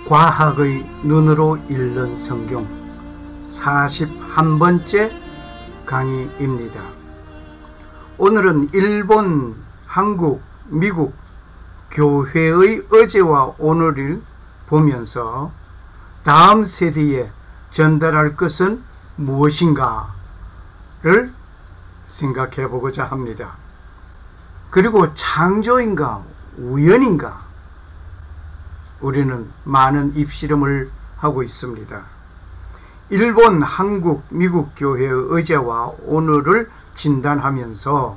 과학의 눈으로 읽는 성경 41번째 강의입니다. 오늘은 일본, 한국, 미국 교회의 어제와 오늘을 보면서 다음 세대에 전달할 것은 무엇인가를 생각해 보고자 합니다. 그리고 창조인가 우연인가, 우리는 많은 입씨름을 하고 있습니다. 일본, 한국, 미국 교회의 어제와 오늘을 진단하면서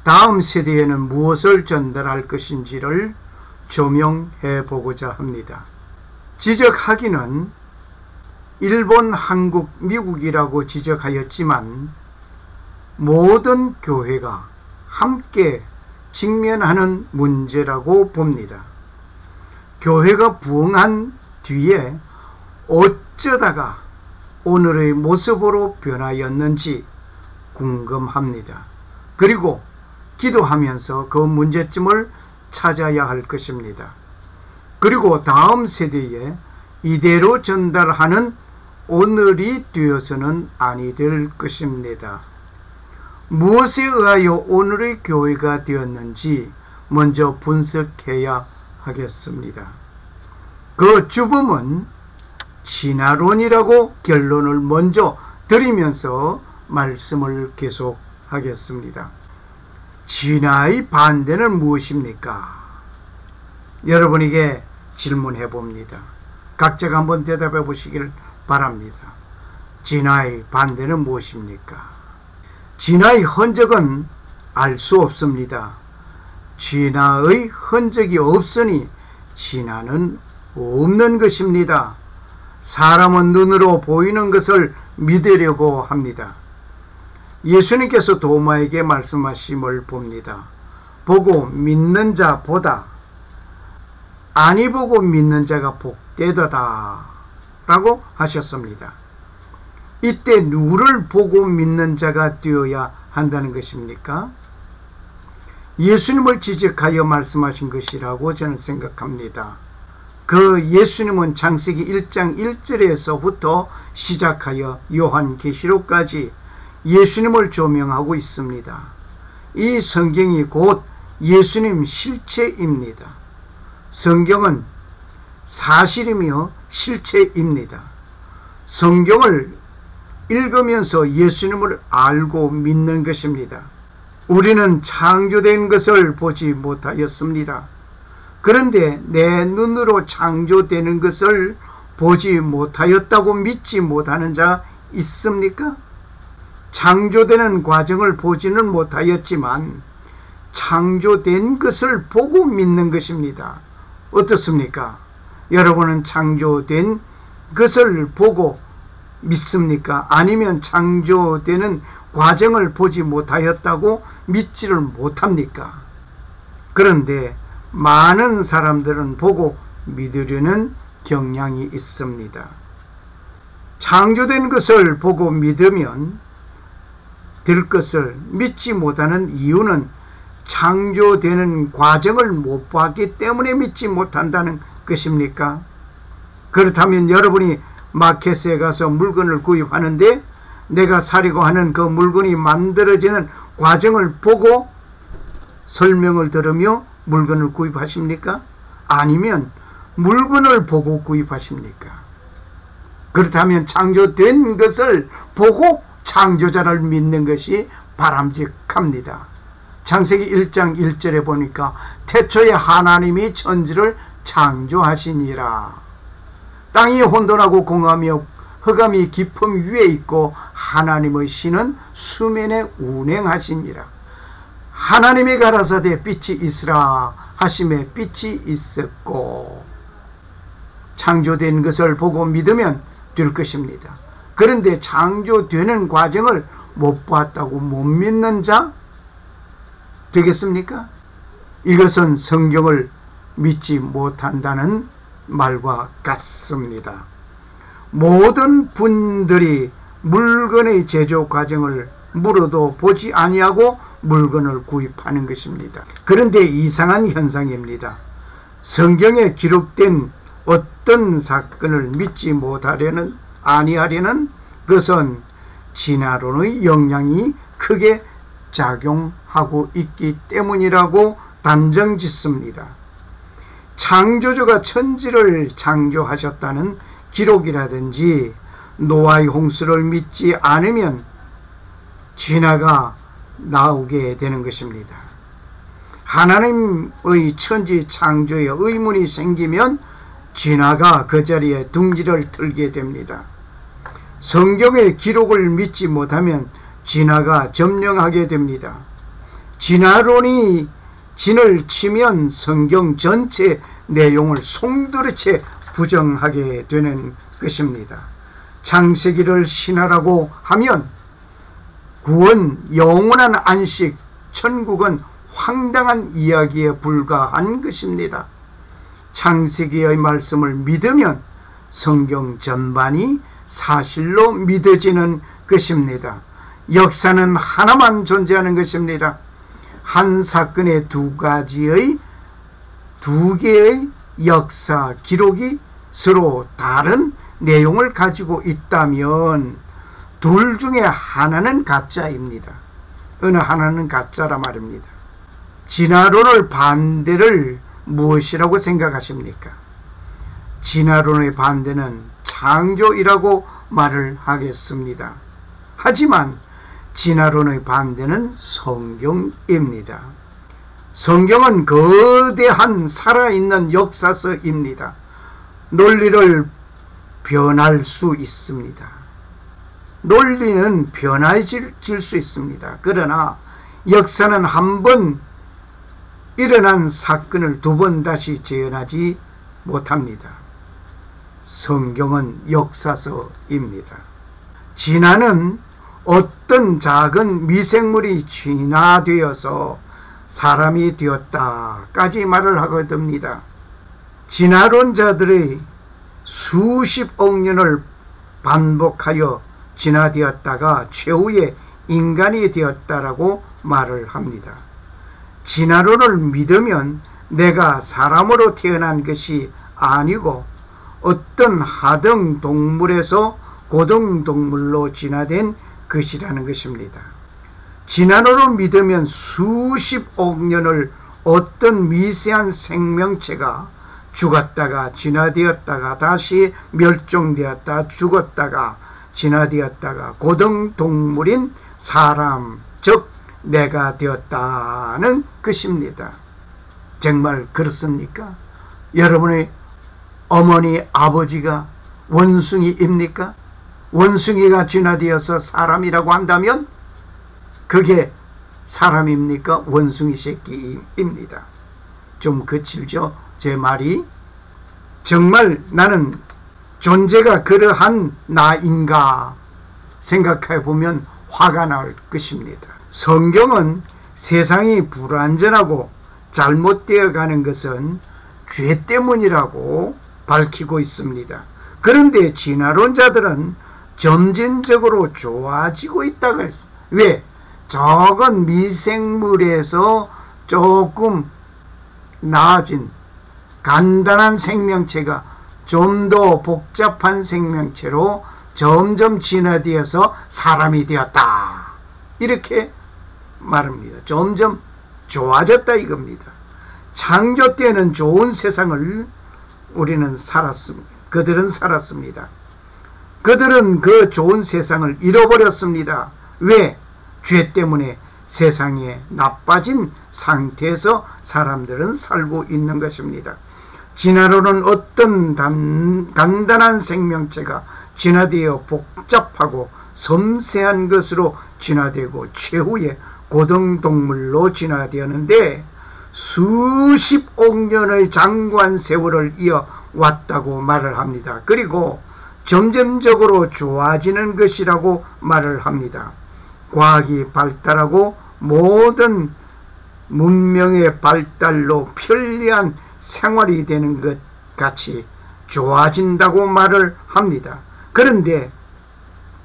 다음 세대에는 무엇을 전달할 것인지를 조명해 보고자 합니다. 지적하기는 일본, 한국, 미국이라고 지적하였지만 모든 교회가 함께 직면하는 문제라고 봅니다. 교회가 부흥한 뒤에 어쩌다가 오늘의 모습으로 변하였는지 궁금합니다. 그리고 기도하면서 그 문제점을 찾아야 할 것입니다. 그리고 다음 세대에 이대로 전달하는 오늘이 되어서는 아니 될 것입니다. 무엇에 의하여 오늘의 교회가 되었는지 먼저 분석해야 하겠습니다. 그 주범은 진화론이라고 결론을 먼저 드리면서 말씀을 계속하겠습니다. 진화의 반대는 무엇입니까? 여러분에게 질문해 봅니다. 각자가 한번 대답해 보시길 바랍니다. 진화의 반대는 무엇입니까? 진화의 흔적은 알 수 없습니다. 진화의 흔적이 없으니 진화는 없는 것입니다. 사람은 눈으로 보이는 것을 믿으려고 합니다. 예수님께서 도마에게 말씀하심을 봅니다. 보고 믿는 자보다 아니 보고 믿는 자가 복되도다 라고 하셨습니다. 이때 누구를 보고 믿는 자가 되어야 한다는 것입니까? 예수님을 지적하여 말씀하신 것이라고 저는 생각합니다. 그 예수님은 창세기 1장 1절에서부터 시작하여 요한계시록까지 예수님을 조명하고 있습니다. 이 성경이 곧 예수님 실체입니다. 성경은 사실이며 실체입니다. 성경을 읽으면서 예수님을 알고 믿는 것입니다. 우리는 창조된 것을 보지 못하였습니다. 그런데 내 눈으로 창조되는 것을 보지 못하였다고 믿지 못하는 자 있습니까? 창조되는 과정을 보지는 못하였지만 창조된 것을 보고 믿는 것입니다. 어떻습니까? 여러분은 창조된 것을 보고 믿습니까? 아니면 창조되는 과정을 보지 못하였다고 믿지를 못합니까? 그런데 많은 사람들은 보고 믿으려는 경향이 있습니다. 창조된 것을 보고 믿으면 될 것을 믿지 못하는 이유는 창조되는 과정을 못 봤기 때문에 믿지 못한다는 것입니까? 그렇다면 여러분이 마켓에 가서 물건을 구입하는데 내가 사려고 하는 그 물건이 만들어지는 과정을 보고 설명을 들으며 물건을 구입하십니까? 아니면 물건을 보고 구입하십니까? 그렇다면 창조된 것을 보고 창조자를 믿는 것이 바람직합니다. 창세기 1장 1절에 보니까 태초에 하나님이 천지를 창조하시니라. 땅이 혼돈하고 공하며 흑암이 깊음 위에 있고 하나님의 신은 수면에 운행하시니라. 하나님이 가라사대 빛이 있으라 하심에 빛이 있었고. 창조된 것을 보고 믿으면 될 것입니다. 그런데 창조되는 과정을 못 봤다고 못 믿는 자 되겠습니까? 이것은 성경을 믿지 못한다는 말과 같습니다. 모든 분들이 물건의 제조 과정을 물어도 보지 아니하고 물건을 구입하는 것입니다. 그런데 이상한 현상입니다. 성경에 기록된 어떤 사건을 믿지 못하려는 아니하려는 것은 진화론의 영향이 크게 작용하고 있기 때문이라고 단정짓습니다. 창조주가 천지를 창조하셨다는 기록이라든지 노아의 홍수를 믿지 않으면 진화가 나오게 되는 것입니다. 하나님의 천지 창조에 의문이 생기면 진화가 그 자리에 둥지를 틀게 됩니다. 성경의 기록을 믿지 못하면 진화가 점령하게 됩니다. 진화론이 진을 치면 성경 전체 내용을 송두리째 부정하게 되는 것입니다. 창세기를 신화라고 하면 구원, 영원한 안식, 천국은 황당한 이야기에 불과한 것입니다. 창세기의 말씀을 믿으면 성경 전반이 사실로 믿어지는 것입니다. 역사는 하나만 존재하는 것입니다. 한 사건의 두 개의 역사 기록이 서로 다른 내용을 가지고 있다면 둘 중에 하나는 가짜입니다. 어느 하나는 가짜라 말입니다. 진화론의 반대를 무엇이라고 생각하십니까? 진화론의 반대는 창조이라고 말을 하겠습니다. 하지만 진화론의 반대는 성경입니다. 성경은 거대한 살아있는 역사서입니다. 논리를 변할 수 있습니다. 논리는 변해질 수 있습니다. 그러나 역사는 한 번 일어난 사건을 두 번 다시 재현하지 못합니다. 성경은 역사서입니다. 진화는 어떤 작은 미생물이 진화되어서 사람이 되었다까지 말을 하거든요. 진화론자들의 수십억 년을 반복하여 진화되었다가 최후에 인간이 되었다라고 말을 합니다. 진화론을 믿으면 내가 사람으로 태어난 것이 아니고 어떤 하등 동물에서 고등 동물로 진화된 것이라는 것입니다. 진화론을 믿으면 수십억 년을 어떤 미세한 생명체가 죽었다가 진화되었다가 다시 멸종되었다 죽었다가 진화되었다가 고등 동물인 사람 즉 내가 되었다는 것입니다. 정말 그렇습니까? 여러분의 어머니 아버지가 원숭이입니까? 원숭이가 진화되어서 사람이라고 한다면 그게 사람입니까? 원숭이 새끼입니다. 좀 거칠죠? 제 말이. 정말 나는 존재가 그러한 나인가 생각해 보면 화가 날 것입니다. 성경은 세상이 불완전하고 잘못되어 가는 것은 죄 때문이라고 밝히고 있습니다. 그런데 진화론자들은 점진적으로 좋아지고 있다고 했어요. 왜? 적은 미생물에서 조금 나아진 간단한 생명체가 좀 더 복잡한 생명체로 점점 진화되어서 사람이 되었다. 이렇게 말합니다. 점점 좋아졌다 이겁니다. 창조 때는 좋은 세상을 우리는 살았습니다. 그들은 살았습니다. 그들은 그 좋은 세상을 잃어버렸습니다. 왜? 죄 때문에 세상에 나빠진 상태에서 사람들은 살고 있는 것입니다. 진화론은 어떤 간단한 생명체가 진화되어 복잡하고 섬세한 것으로 진화되고 최후에 고등동물로 진화되었는데 수십억 년의 장구한 세월을 이어왔다고 말을 합니다. 그리고 점점적으로 좋아지는 것이라고 말을 합니다. 과학이 발달하고 모든 문명의 발달로 편리한 생활이 되는 것 같이 좋아진다고 말을 합니다. 그런데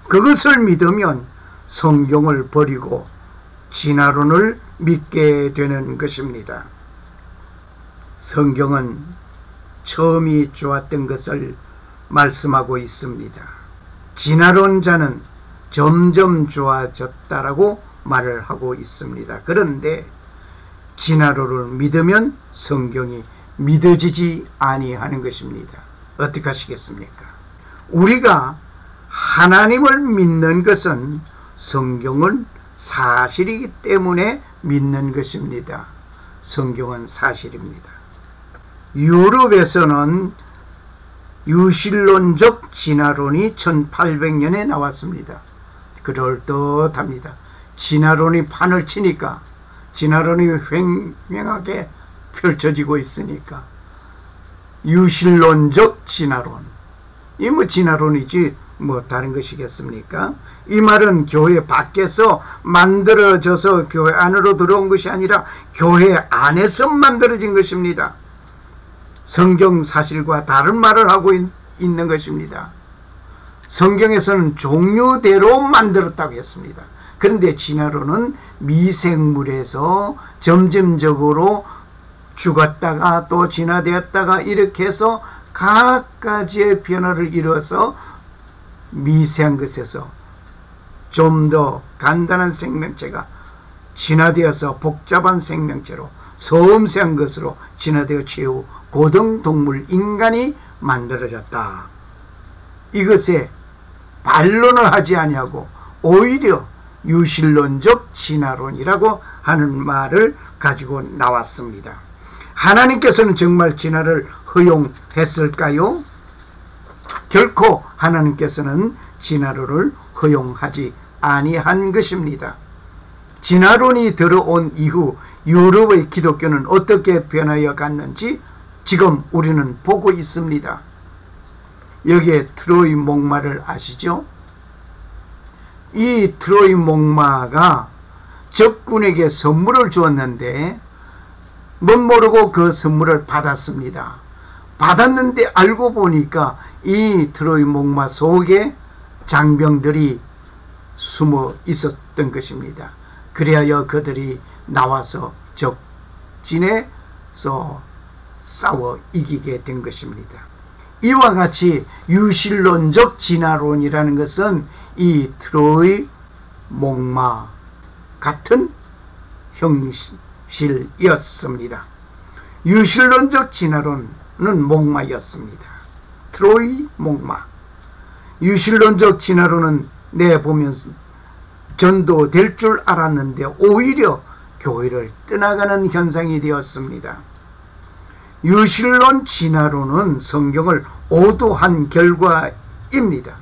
그것을 믿으면 성경을 버리고 진화론을 믿게 되는 것입니다. 성경은 처음이 좋았던 것을 말씀하고 있습니다. 진화론자는 점점 좋아졌다라고 말을 하고 있습니다. 그런데 진화론을 믿으면 성경이 믿어지지 아니하는 것입니다. 어떻게 하시겠습니까? 우리가 하나님을 믿는 것은 성경은 사실이기 때문에 믿는 것입니다. 성경은 사실입니다. 유럽에서는 유실론적 진화론이 1800년에 나왔습니다. 그럴듯합니다. 진화론이 판을 치니까, 진화론이 횡행하게 펼쳐지고 있으니까 유실론적 진화론, 이 뭐 진화론이지 뭐 다른 것이겠습니까? 이 말은 교회 밖에서 만들어져서 교회 안으로 들어온 것이 아니라 교회 안에서 만들어진 것입니다. 성경 사실과 다른 말을 하고 있는 것입니다. 성경에서는 종류대로 만들었다고 했습니다. 그런데 진화론은 미생물에서 점점적으로 죽었다가 또 진화되었다가 이렇게 해서 각가지의 변화를 이루어서 미세한 것에서 좀 더 간단한 생명체가 진화되어서 복잡한 생명체로 섬세한 것으로 진화되어 최후 고등동물 인간이 만들어졌다. 이것에 반론을 하지 아니하고 오히려 유실론적 진화론이라고 하는 말을 가지고 나왔습니다. 하나님께서는 정말 진화를 허용했을까요? 결코 하나님께서는 진화론을 허용하지 아니한 것입니다. 진화론이 들어온 이후 유럽의 기독교는 어떻게 변하여 갔는지 지금 우리는 보고 있습니다. 여기에 트로이 목마를 아시죠? 이 트로이 목마가 적군에게 선물을 주었는데 못 모르고 그 선물을 받았습니다. 받았는데 알고 보니까 이 트로이 목마 속에 장병들이 숨어 있었던 것입니다. 그리하여 그들이 나와서 적진에서 싸워 이기게 된 것입니다. 이와 같이 유실론적 진화론이라는 것은 이 트로이 목마 같은 형실이었습니다. 유실론적 진화론은 목마였습니다. 트로이 목마. 유실론적 진화론은 내보면 전도될 줄 알았는데 오히려 교회를 떠나가는 현상이 되었습니다. 유실론 진화론은 성경을 오도한 결과입니다.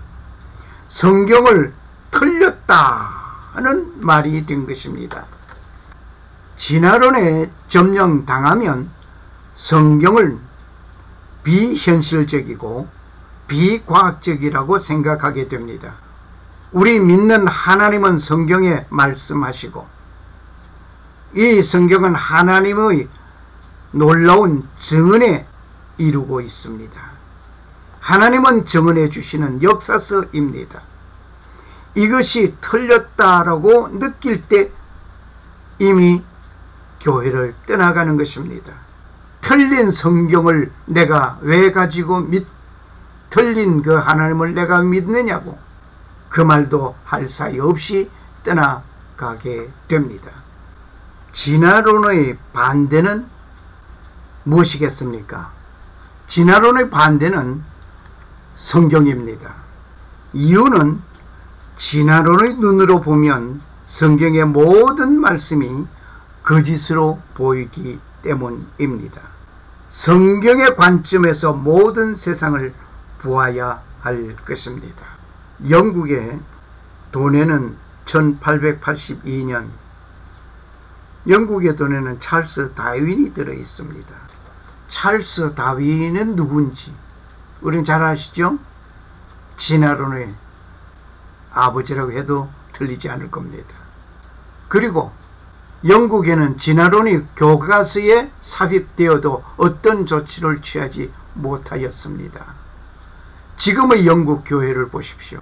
성경을 틀렸다는 말이 된 것입니다. 진화론에 점령당하면 성경을 비현실적이고 비과학적이라고 생각하게 됩니다. 우리 믿는 하나님은 성경에 말씀하시고 이 성경은 하나님의 놀라운 증언에 이루고 있습니다. 하나님은 증언해 주시는 역사서입니다. 이것이 틀렸다라고 느낄 때 이미 교회를 떠나가는 것입니다. 틀린 성경을 내가 왜 가지고 틀린 그 하나님을 내가 믿느냐고 그 말도 할 사이 없이 떠나가게 됩니다. 진화론의 반대는 무엇이겠습니까? 진화론의 반대는 성경입니다. 이유는 진화론의 눈으로 보면 성경의 모든 말씀이 거짓으로 보이기 때문입니다. 성경의 관점에서 모든 세상을 보아야 할 것입니다. 영국의 돈에는 1882년 영국의 돈에는 찰스 다윈이 들어있습니다. 찰스 다윈은 누군지 우리는 잘 아시죠? 진화론의 아버지라고 해도 틀리지 않을 겁니다. 그리고 영국에는 진화론이 교과서에 삽입되어도 어떤 조치를 취하지 못하였습니다. 지금의 영국 교회를 보십시오.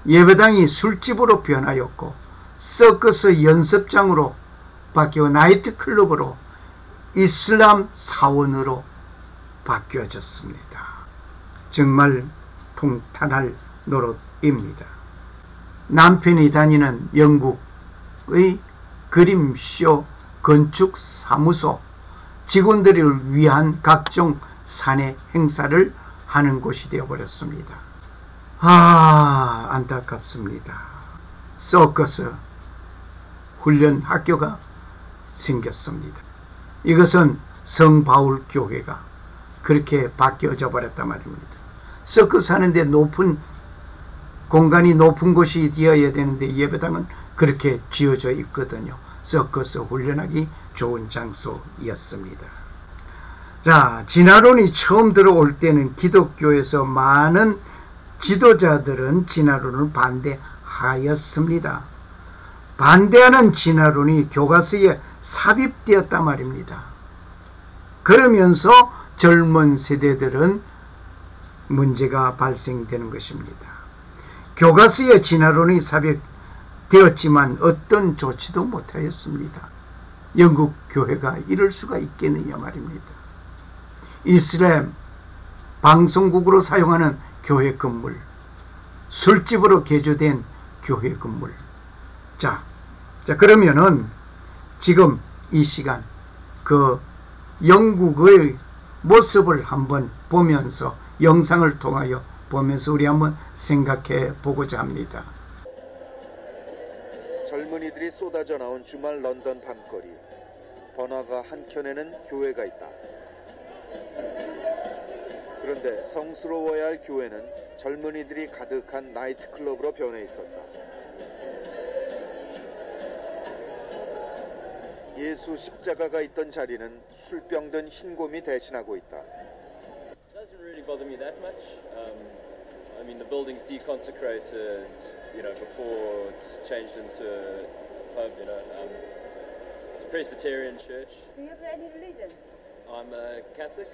예배당이 술집으로 변하였고 서커스 연습장으로 바뀌어 나이트클럽으로 이슬람 사원으로 바뀌어졌습니다. 정말 통탄할 노릇입니다. 남편이 다니는 영국의 그림쇼 건축사무소 직원들을 위한 각종 사내 행사를 하는 곳이 되어버렸습니다. 안타깝습니다. 서커스 훈련 학교가 생겼습니다. 이것은 성바울 교회가 그렇게 바뀌어져 버렸단 말입니다. 서커스 하는데 높은 공간이 높은 곳이 되어야 되는데 예배당은 그렇게 지어져 있거든요. 서커스 훈련하기 좋은 장소였습니다. 자, 진화론이 처음 들어올 때는 기독교에서 많은 지도자들은 진화론을 반대하였습니다. 반대하는 진화론이 교과서에 삽입되었단 말입니다. 그러면서 젊은 세대들은 문제가 발생되는 것입니다. 교과서에 진화론이 삽입되었지만 어떤 조치도 못하였습니다. 영국 교회가 이럴 수가 있겠느냐 말입니다. 이슬람 방송국으로 사용하는 교회 건물, 술집으로 개조된 교회 건물. 자 그러면은 지금 이 시간 그 영국의 모습을 한번 보면서 영상을 통하여 보면서 우리 한번 생각해 보고자 합니다. 젊은이들이 쏟아져 나온 주말 런던 밤거리. 번화가 한켠에는 교회가 있다. 그런데 성스러워야 할 교회는 젊은이들이 가득한 나이트클럽으로 변해 있었다. 예수 십자가가 있던 자리는 술병든 흰곰이 대신하고 있다. Doesn't really bother me that much. I mean, the building's deconsecrated, before it's changed into a pub, It's a Presbyterian church. Do you have any religion? I'm a Catholic.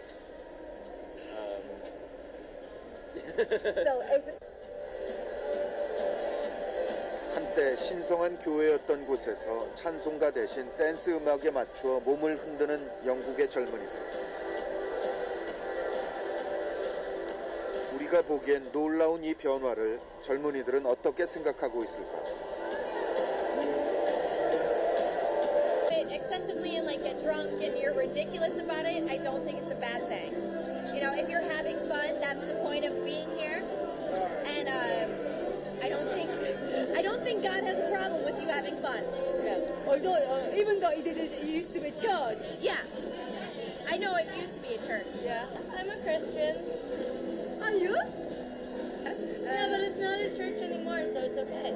한때 신성한 교회였던 곳에서 찬송가 대신 댄스 음악에 맞추어 몸을 흔드는 영국의 젊은이들. 우리가 보기엔 놀라운 이 변화를 젊은이들은 어떻게 생각하고 있을까? Excessively get drunk and you're ridiculous about it, I don't think it's a bad thing. If you're having fun, that's the point of being here. And I don't think God has a problem with you having fun. Yeah. Although even though it used to be church. Yeah. I know it used to be a church. Yeah. I'm a Christian. Are you? Yeah, but it's not a church anymore, so it's okay.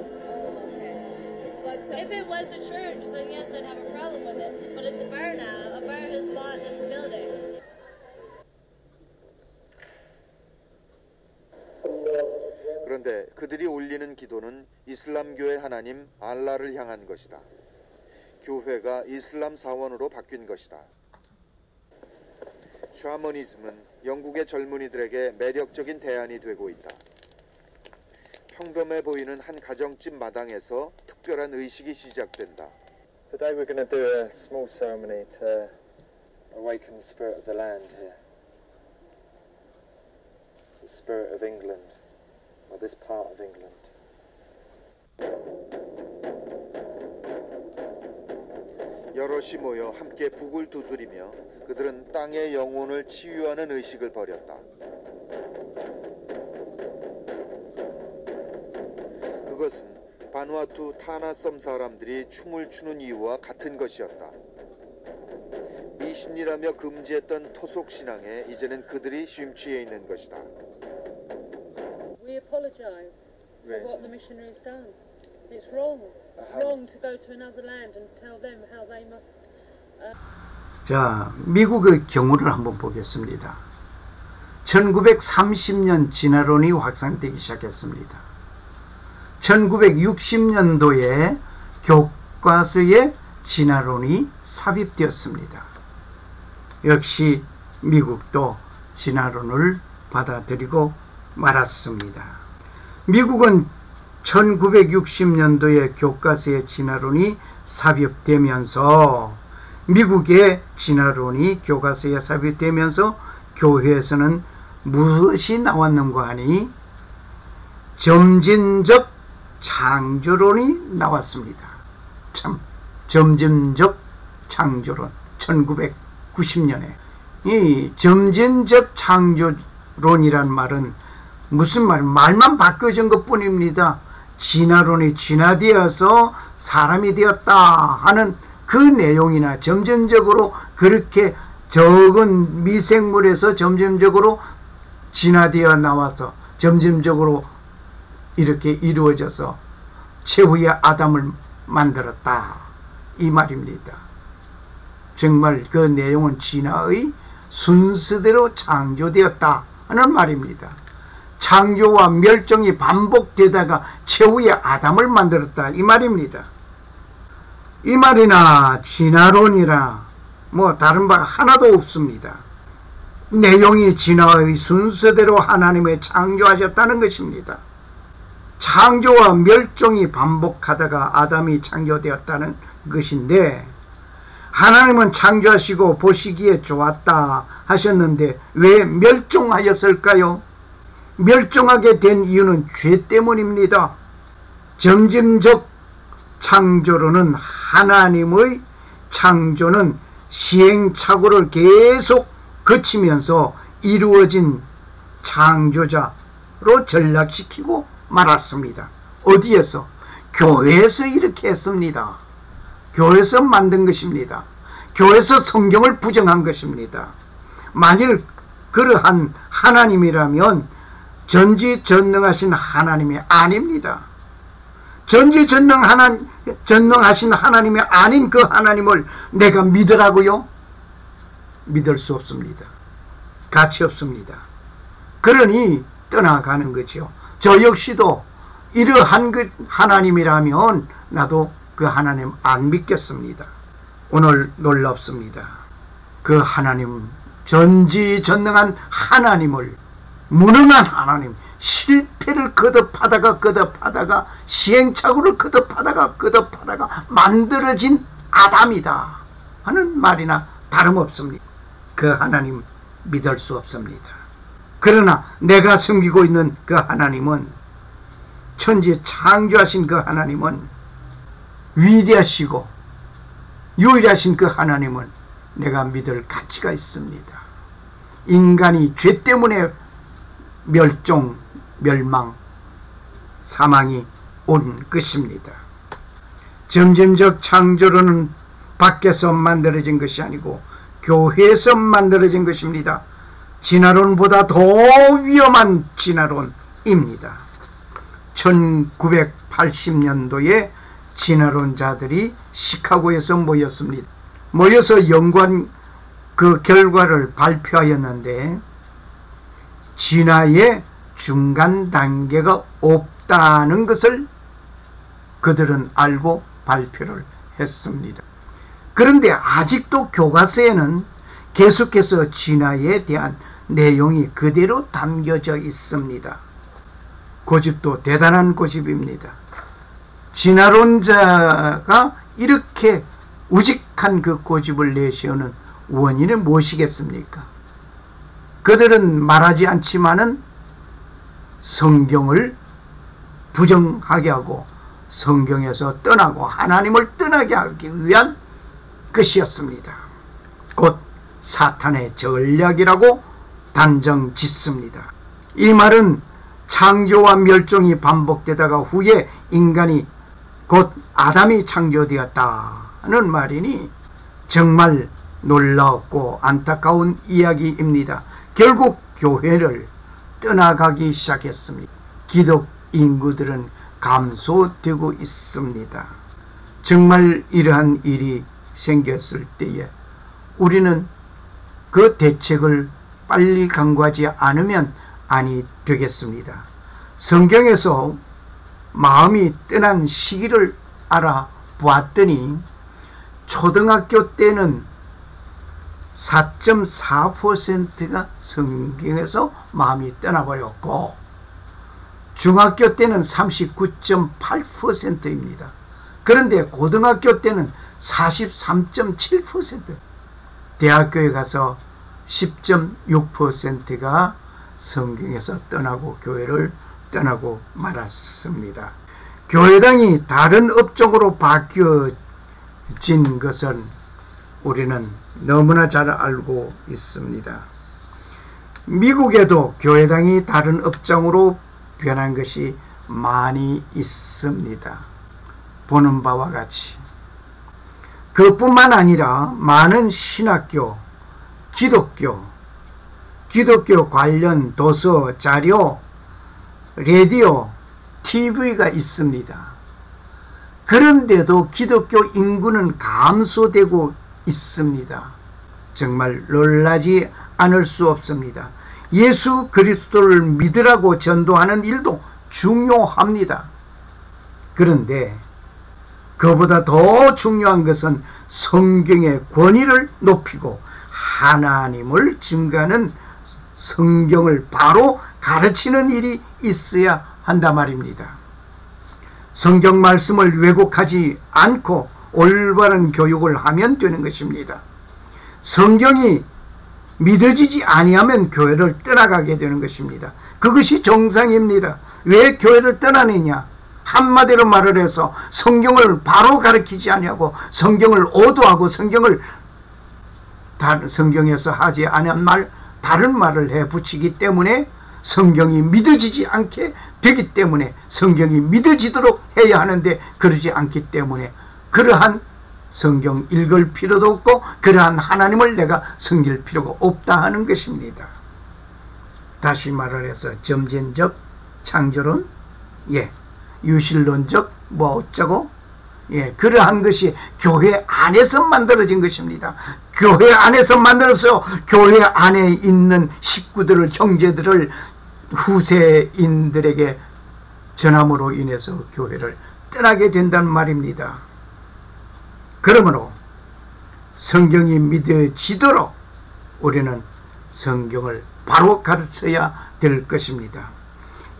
But If it was a church, then yes, I'd have a problem with it. But it's a bar now. A bar has bought this building. 그런데 그들이 올리는 기도는 이슬람교의 하나님 알라를 향한 것이다. 교회가 이슬람 사원으로 바뀐 것이다. 샤머니즘은 영국의 젊은이들에게 매력적인 대안이 되고 있다. 평범해 보이는 한 가정집 마당에서 특별한 의식이 시작된다. Today we're going to do a small ceremony to awaken the spirit of the land here. The spirit of England, or this part of England. 여럿이 모여 함께 북을 두드리며 그들은 땅의 영혼을 치유하는 의식을 벌였다. 그것은 바누아투 타나섬 사람들이 춤을 추는 이유와 같은 것이었다. 미신이라며 금지했던 토속 신앙에 이제는 그들이 심취해 있는 것이다. We apologise for what the missionaries done. It's wrong. It's wrong to go to another land and tell them how they must. 자, 미국의 경우를 한번 보겠습니다. 1930년 진화론이 확산되기 시작했습니다. 1960년도에 교과서에 진화론이 삽입되었습니다. 역시 미국도 진화론을 받아들이고 말았습니다. 미국은 1960년도에 교과서에 진화론이 삽입되면서 미국의 진화론이 교과서에 삽입되면서 교회에서는 무엇이 나왔는가 하니 점진적 창조론이 나왔습니다. 참, 점진적 창조론 1990년에 이 점진적 창조론이란 말은 무슨 말만 바뀌어진 것 뿐입니다. 진화론이 진화되어서 사람이 되었다 하는 그 내용이나 점진적으로 그렇게 적은 미생물에서 점진적으로 진화되어 나와서 점진적으로 이렇게 이루어져서 최후의 아담을 만들었다 이 말입니다. 정말 그 내용은 진화의 순서대로 창조되었다 하는 말입니다. 창조와 멸종이 반복되다가 최후의 아담을 만들었다 이 말입니다. 이 말이나 진화론이라 다른 바가 하나도 없습니다. 내용이 진화의 순서대로 하나님의 창조하셨다는 것입니다. 창조와 멸종이 반복하다가 아담이 창조되었다는 것인데, 하나님은 창조하시고 보시기에 좋았다 하셨는데 왜 멸종하였을까요? 멸종하게 된 이유는 죄 때문입니다. 점진적 창조로는 하나님의 창조는 시행착오를 계속 거치면서 이루어진 창조자로 전락시키고 말았습니다. 어디에서? 교회에서 이렇게 했습니다. 교회에서 만든 것입니다. 교회에서 성경을 부정한 것입니다. 만일 그러한 하나님이라면 전지전능하신 하나님이 아닙니다. 전지전능하신 하나님이 아닌 그 하나님을 내가 믿으라고요? 믿을 수 없습니다. 가치 없습니다. 그러니 떠나가는 거죠. 저 역시도 이러한 그 하나님이라면 나도 그 하나님 안 믿겠습니다. 오늘 놀랍습니다. 그 하나님, 전지전능한 하나님을, 무능한 하나님, 실패를 거듭하다가 시행착오를 거듭하다가 만들어진 아담이다 하는 말이나 다름없습니다. 그 하나님 믿을 수 없습니다. 그러나 내가 섬기고 있는 그 하나님은, 천지 창조하신 그 하나님은, 위대하시고 유일하신 그 하나님은 내가 믿을 가치가 있습니다. 인간이 죄 때문에 멸망, 사망이 온 것입니다. 점진적 창조로는 밖에서 만들어진 것이 아니고 교회에서 만들어진 것입니다. 진화론보다 더 위험한 진화론입니다. 1980년도에 진화론자들이 시카고에서 모였습니다. 모여서 연구한 그 결과를 발표하였는데, 진화의 중간 단계가 없다는 것을 그들은 알고 발표를 했습니다. 그런데 아직도 교과서에는 계속해서 진화에 대한 내용이 그대로 담겨져 있습니다. 고집도 대단한 고집입니다. 진화론자가 이렇게 우직한 그 고집을 내세우는 원인은 무엇이겠습니까? 그들은 말하지 않지만은 성경을 부정하게 하고 성경에서 떠나고 하나님을 떠나게 하기 위한 것이었습니다. 곧 사탄의 전략이라고 단정 짓습니다. 이 말은 창조와 멸종이 반복되다가 후에 인간이 곧 아담이 창조되었다는 말이니 정말 놀라웠고 안타까운 이야기입니다. 결국 교회를 떠나가기 시작했습니다. 기독 인구들은 감소되고 있습니다. 정말 이러한 일이 생겼을 때에 우리는 그 대책을 빨리 강구하지 않으면 아니 되겠습니다. 성경에서 마음이 떠난 시기를 알아보았더니 초등학교 때는 4.4%가 성경에서 마음이 떠나버렸고 중학교 때는 39.8%입니다. 그런데 고등학교 때는 43.7%, 대학교에 가서 10.6%가 성경에서 떠나고 교회를 떠나고 말았습니다. 교회당이 다른 업종으로 바뀌어진 것은 우리는 너무나 잘 알고 있습니다. 미국에도 교회당이 다른 업종으로 변한 것이 많이 있습니다. 보는 바와 같이. 그뿐만 아니라 많은 신학교, 기독교 관련 도서, 자료, 라디오, TV가 있습니다. 그런데도 기독교 인구는 감소되고 있습니다. 정말 놀라지 않을 수 없습니다. 예수 그리스도를 믿으라고 전도하는 일도 중요합니다. 그런데 그보다 더 중요한 것은 성경의 권위를 높이고 하나님을 증거하는 성경을 바로 가르치는 일이 있어야 한다 말입니다. 성경 말씀을 왜곡하지 않고 올바른 교육을 하면 되는 것입니다. 성경이 믿어지지 아니하면 교회를 떠나가게 되는 것입니다. 그것이 정상입니다. 왜 교회를 떠나느냐? 한마디로 말을 해서 성경을 바로 가르치지 아니하고 성경을 오도하고 성경에서 하지 않은 말, 다른 말을 해 붙이기 때문에 성경이 믿어지지 않게 되기 때문에 성경이 믿어지도록 해야 하는데 그러지 않기 때문에 그러한 성경 읽을 필요도 없고 그러한 하나님을 내가 섬길 필요가 없다 하는 것입니다. 다시 말을 해서 점진적 창조론, 유실론적 뭐 어쩌고, 그러한 것이 교회 안에서 만들어진 것입니다. 교회 안에서 만들어서 교회 안에 있는 식구들을, 형제들을 후세인들에게 전함으로 인해서 교회를 떠나게 된단 말입니다. 그러므로 성경이 믿어지도록 우리는 성경을 바로 가르쳐야 될 것입니다.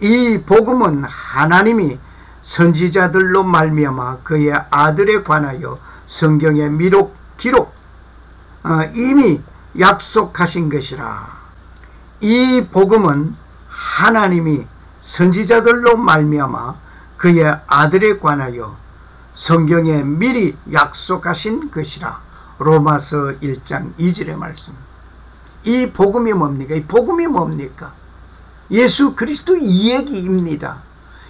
이 복음은 하나님이 선지자들로 말미암아 그의 아들에 관하여 성경에 기록 이미 약속하신 것이라. 이 복음은 하나님이 선지자들로 말미암아 그의 아들에 관하여 성경에 미리 약속하신 것이라. 로마서 1장 2절의 말씀. 이 복음이 뭡니까? 이 복음이 뭡니까? 예수 그리스도 이야기입니다.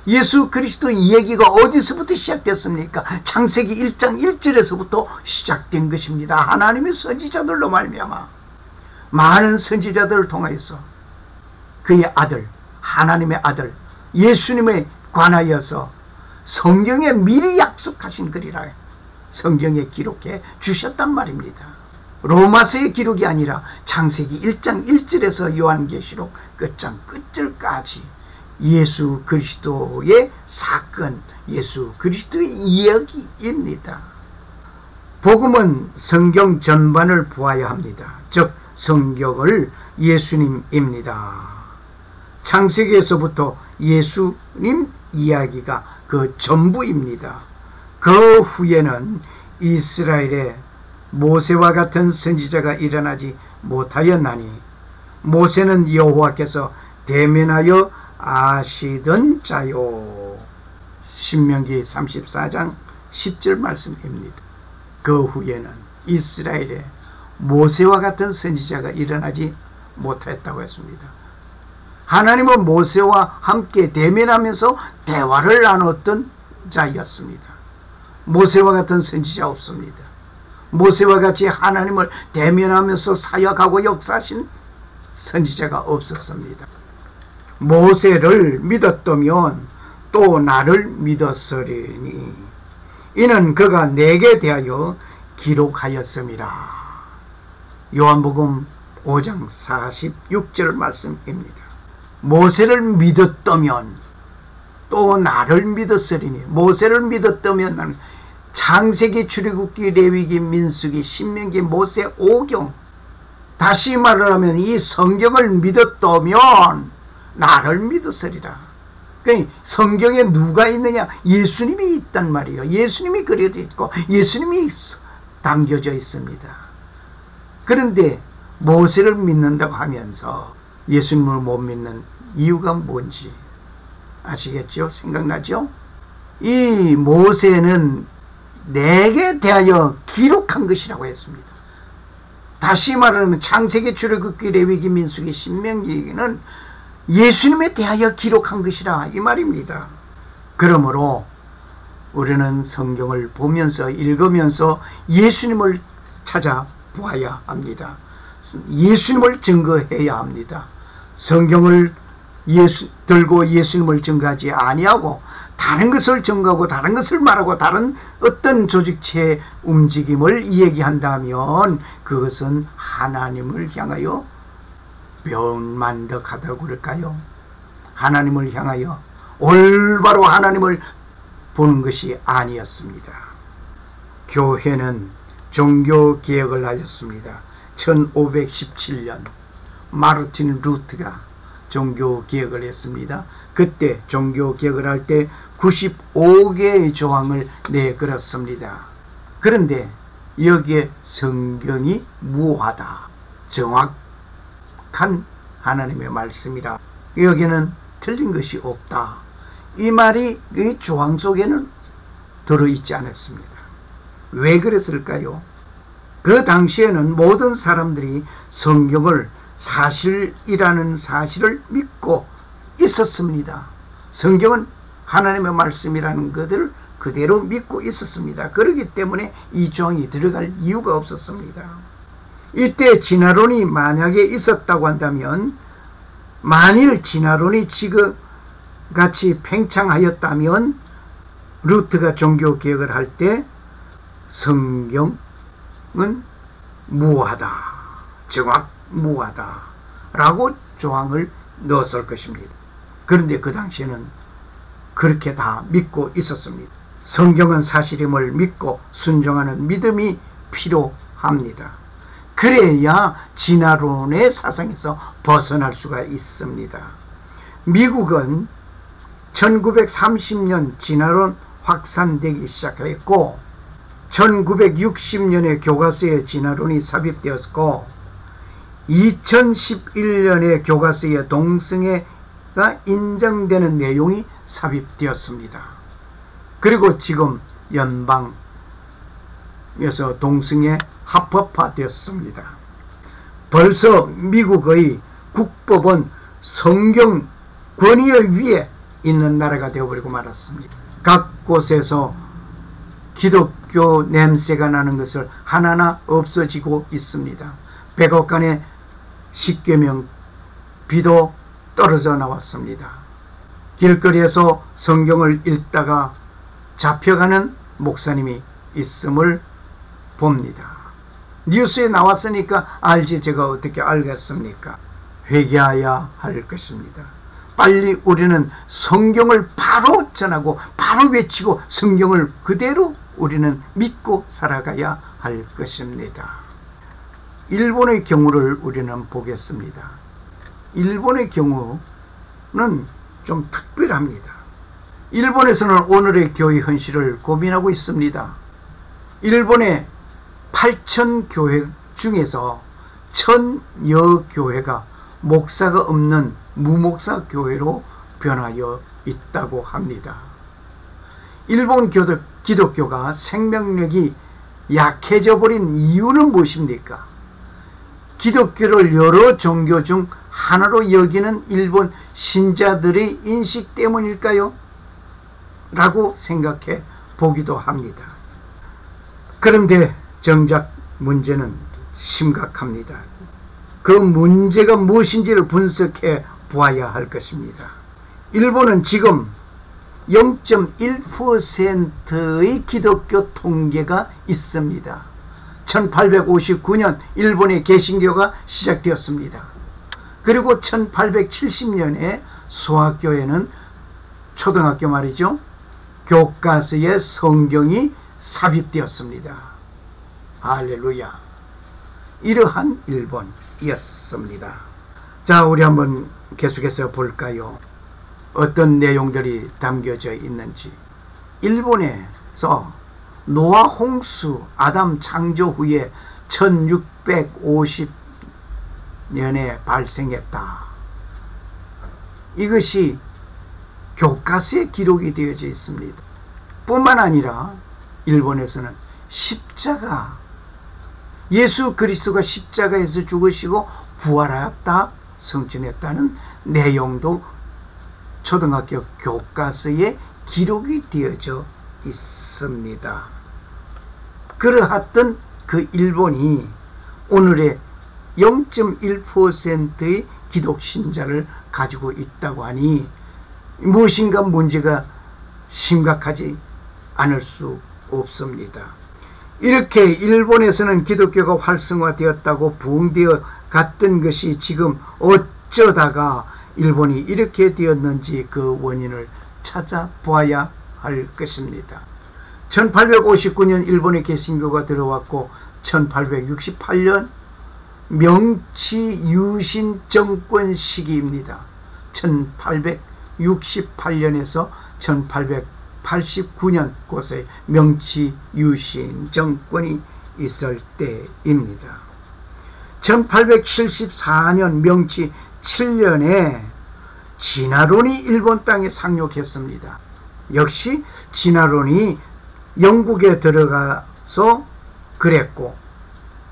예수 그리스도 이야기가 어디서부터 시작됐습니까? 창세기 1장 1절에서부터 시작된 것입니다. 하나님의 선지자들로 말미암아 많은 선지자들을 통하여서 그의 아들, 하나님의 아들 예수님에 관하여서 성경에 미리 약속하신 글이라 성경에 기록해 주셨단 말입니다. 로마서의 기록이 아니라 창세기 1장 1절에서 요한계시록 끝장 끝절까지 예수 그리스도의 사건, 예수 그리스도의 이야기입니다. 복음은 성경 전반을 보아야 합니다. 즉 성경을 예수님입니다. 창세기에서부터 예수님 이야기가 그 전부입니다. 그 후에는 이스라엘에 모세와 같은 선지자가 일어나지 못하였나니 모세는 여호와께서 대면하여 아시던 자요. 신명기 34장 10절 말씀입니다. 그 후에는 이스라엘에 모세와 같은 선지자가 일어나지 못했다고 했습니다. 하나님은 모세와 함께 대면하면서 대화를 나눴던 자였습니다. 모세와 같은 선지자 없습니다. 모세와 같이 하나님을 대면하면서 사역하고 역사하신 선지자가 없었습니다. 모세를 믿었다면 또 나를 믿었으리니 이는 그가 내게 대하여 기록하였음이라. 요한복음 5장 46절 말씀입니다. 모세를 믿었다면 또 나를 믿었으리니 모세를 믿었다면 나는 창세기, 출애굽기, 레위기, 민수기, 신명기, 모세, 오경 다시 말을 하면 이 성경을 믿었다면 나를 믿었으리라. 그러니까 성경에 누가 있느냐? 예수님이 있단 말이에요. 예수님이 그려져 있고 예수님이 담겨져 있습니다. 그런데 모세를 믿는다고 하면서 예수님을 못 믿는 이유가 뭔지 아시겠죠? 생각나죠? 이 모세는 내게 대하여 기록한 것이라고 했습니다. 다시 말하면 창세기, 출애굽기, 레위기, 민수기, 신명기는 예수님에 대하여 기록한 것이라 이 말입니다. 그러므로 우리는 성경을 보면서 읽으면서 예수님을 찾아보아야 합니다. 예수님을 증거해야 합니다. 성경을 들고 예수님을 증거하지 아니하고 다른 것을 증거하고 다른 것을 말하고 다른 어떤 조직체의 움직임을 얘기한다면 그것은 하나님을 향하여 변만덕하다고 그럴까요? 하나님을 향하여 올바로 하나님을 보는 것이 아니었습니다. 교회는 종교개혁을 하였습니다. 1517년 마르틴 루트가 종교개혁을 했습니다. 그때 종교개혁을 할 때 95개의 조항을 내걸었습니다. 그런데 여기에 성경이 무하다, 정확한 하나님의 말씀이라, 여기에는 틀린 것이 없다, 이 말이 이 조항 속에는 들어있지 않았습니다. 왜 그랬을까요? 그 당시에는 모든 사람들이 성경을 사실이라는 사실을 믿고 있었습니다. 성경은 하나님의 말씀이라는 것을 그대로 믿고 있었습니다. 그렇기 때문에 이 조항이 들어갈 이유가 없었습니다. 이때 진화론이 만약에 있었다고 한다면, 만일 진화론이 지금 같이 팽창하였다면 루트가 종교개혁을 할 때 성경은 무하다, 정확 무하다 라고 조항을 넣었을 것입니다. 그런데 그 당시에는 그렇게 다 믿고 있었습니다. 성경은 사실임을 믿고 순종하는 믿음이 필요합니다. 그래야 진화론의 사상에서 벗어날 수가 있습니다. 미국은 1930년 진화론 확산되기 시작했고 1960년에 교과서에 진화론이 삽입되었고 2011년에 교과서에 동성애가 인정되는 내용이 삽입되었습니다. 그리고 지금 연방에서 동성애 합법화되었습니다. 벌써 미국의 국법은 성경 권위의 위에 있는 나라가 되어버리고 말았습니다. 각 곳에서 기독교 냄새가 나는 것을 하나하나 없어지고 있습니다. 백악관의 십계명 비도 떨어져 나왔습니다. 길거리에서 성경을 읽다가 잡혀가는 목사님이 있음을 봅니다. 뉴스에 나왔으니까 알지 제가 어떻게 알겠습니까? 회개해야 할 것입니다. 빨리 우리는 성경을 바로 전하고 바로 외치고 성경을 그대로 우리는 믿고 살아가야 할 것입니다. 일본의 경우를 우리는 보겠습니다. 일본의 경우는 좀 특별합니다. 일본에서는 오늘의 교회 현실을 고민하고 있습니다. 일본의 8,000교회 중에서 1,000여 교회가 목사가 없는 무목사 교회로 변하여 있다고 합니다. 일본 기독교가 생명력이 약해져 버린 이유는 무엇입니까? 기독교를 여러 종교 중 하나로 여기는 일본 신자들의 인식 때문일까요? 라고 생각해 보기도 합니다. 그런데 정작 문제는 심각합니다. 그 문제가 무엇인지를 분석해 보아야 할 것입니다. 일본은 지금 0.1%의 기독교 통계가 있습니다. 1859년 일본의 개신교가 시작되었습니다. 그리고 1870년에 소학교에는 초등학교 말이죠. 교과서에 성경이 삽입되었습니다. 할렐루야. 이러한 일본이었습니다. 자, 우리 한번 계속해서 볼까요? 어떤 내용들이 담겨져 있는지. 일본에서 노아 홍수 아담 창조 후에 1650 년에 발생했다. 이것이 교과서에 기록이 되어져 있습니다. 뿐만 아니라 일본에서는 십자가, 예수 그리스도가 십자가에서 죽으시고 부활하였다, 성천했다는 내용도 초등학교 교과서에 기록이 되어져 있습니다. 그러했던 그 일본이 오늘의 0.1%의 기독신자를 가지고 있다고 하니 무엇인가 문제가 심각하지 않을 수 없습니다. 이렇게 일본에서는 기독교가 활성화되었다고 부흥되어 갔던 것이 지금 어쩌다가 일본이 이렇게 되었는지 그 원인을 찾아보아야 할 것입니다. 1859년 일본에 개신교가 들어왔고 1868년 명치 유신 정권 시기입니다. 1868년에서 1889년 곳에 명치 유신 정권이 있을 때입니다. 1874년 명치 7년에 진화론이 일본 땅에 상륙했습니다. 역시 진화론이 영국에 들어가서 그랬고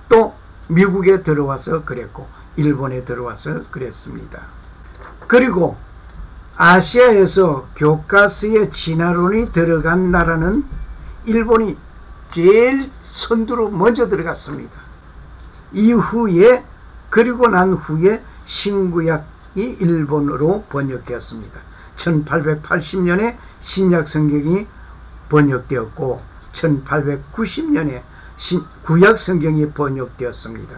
또 미국에 들어와서 그랬고 일본에 들어와서 그랬습니다. 그리고 아시아에서 교과서에 진화론이 들어간 나라는 일본이 제일 선두로 먼저 들어갔습니다. 이후에 그리고 난 후에 신구약이 일본어로 번역되었습니다. 1880년에 신약 성경이 번역되었고 1890년에 구약 성경이 번역되었습니다.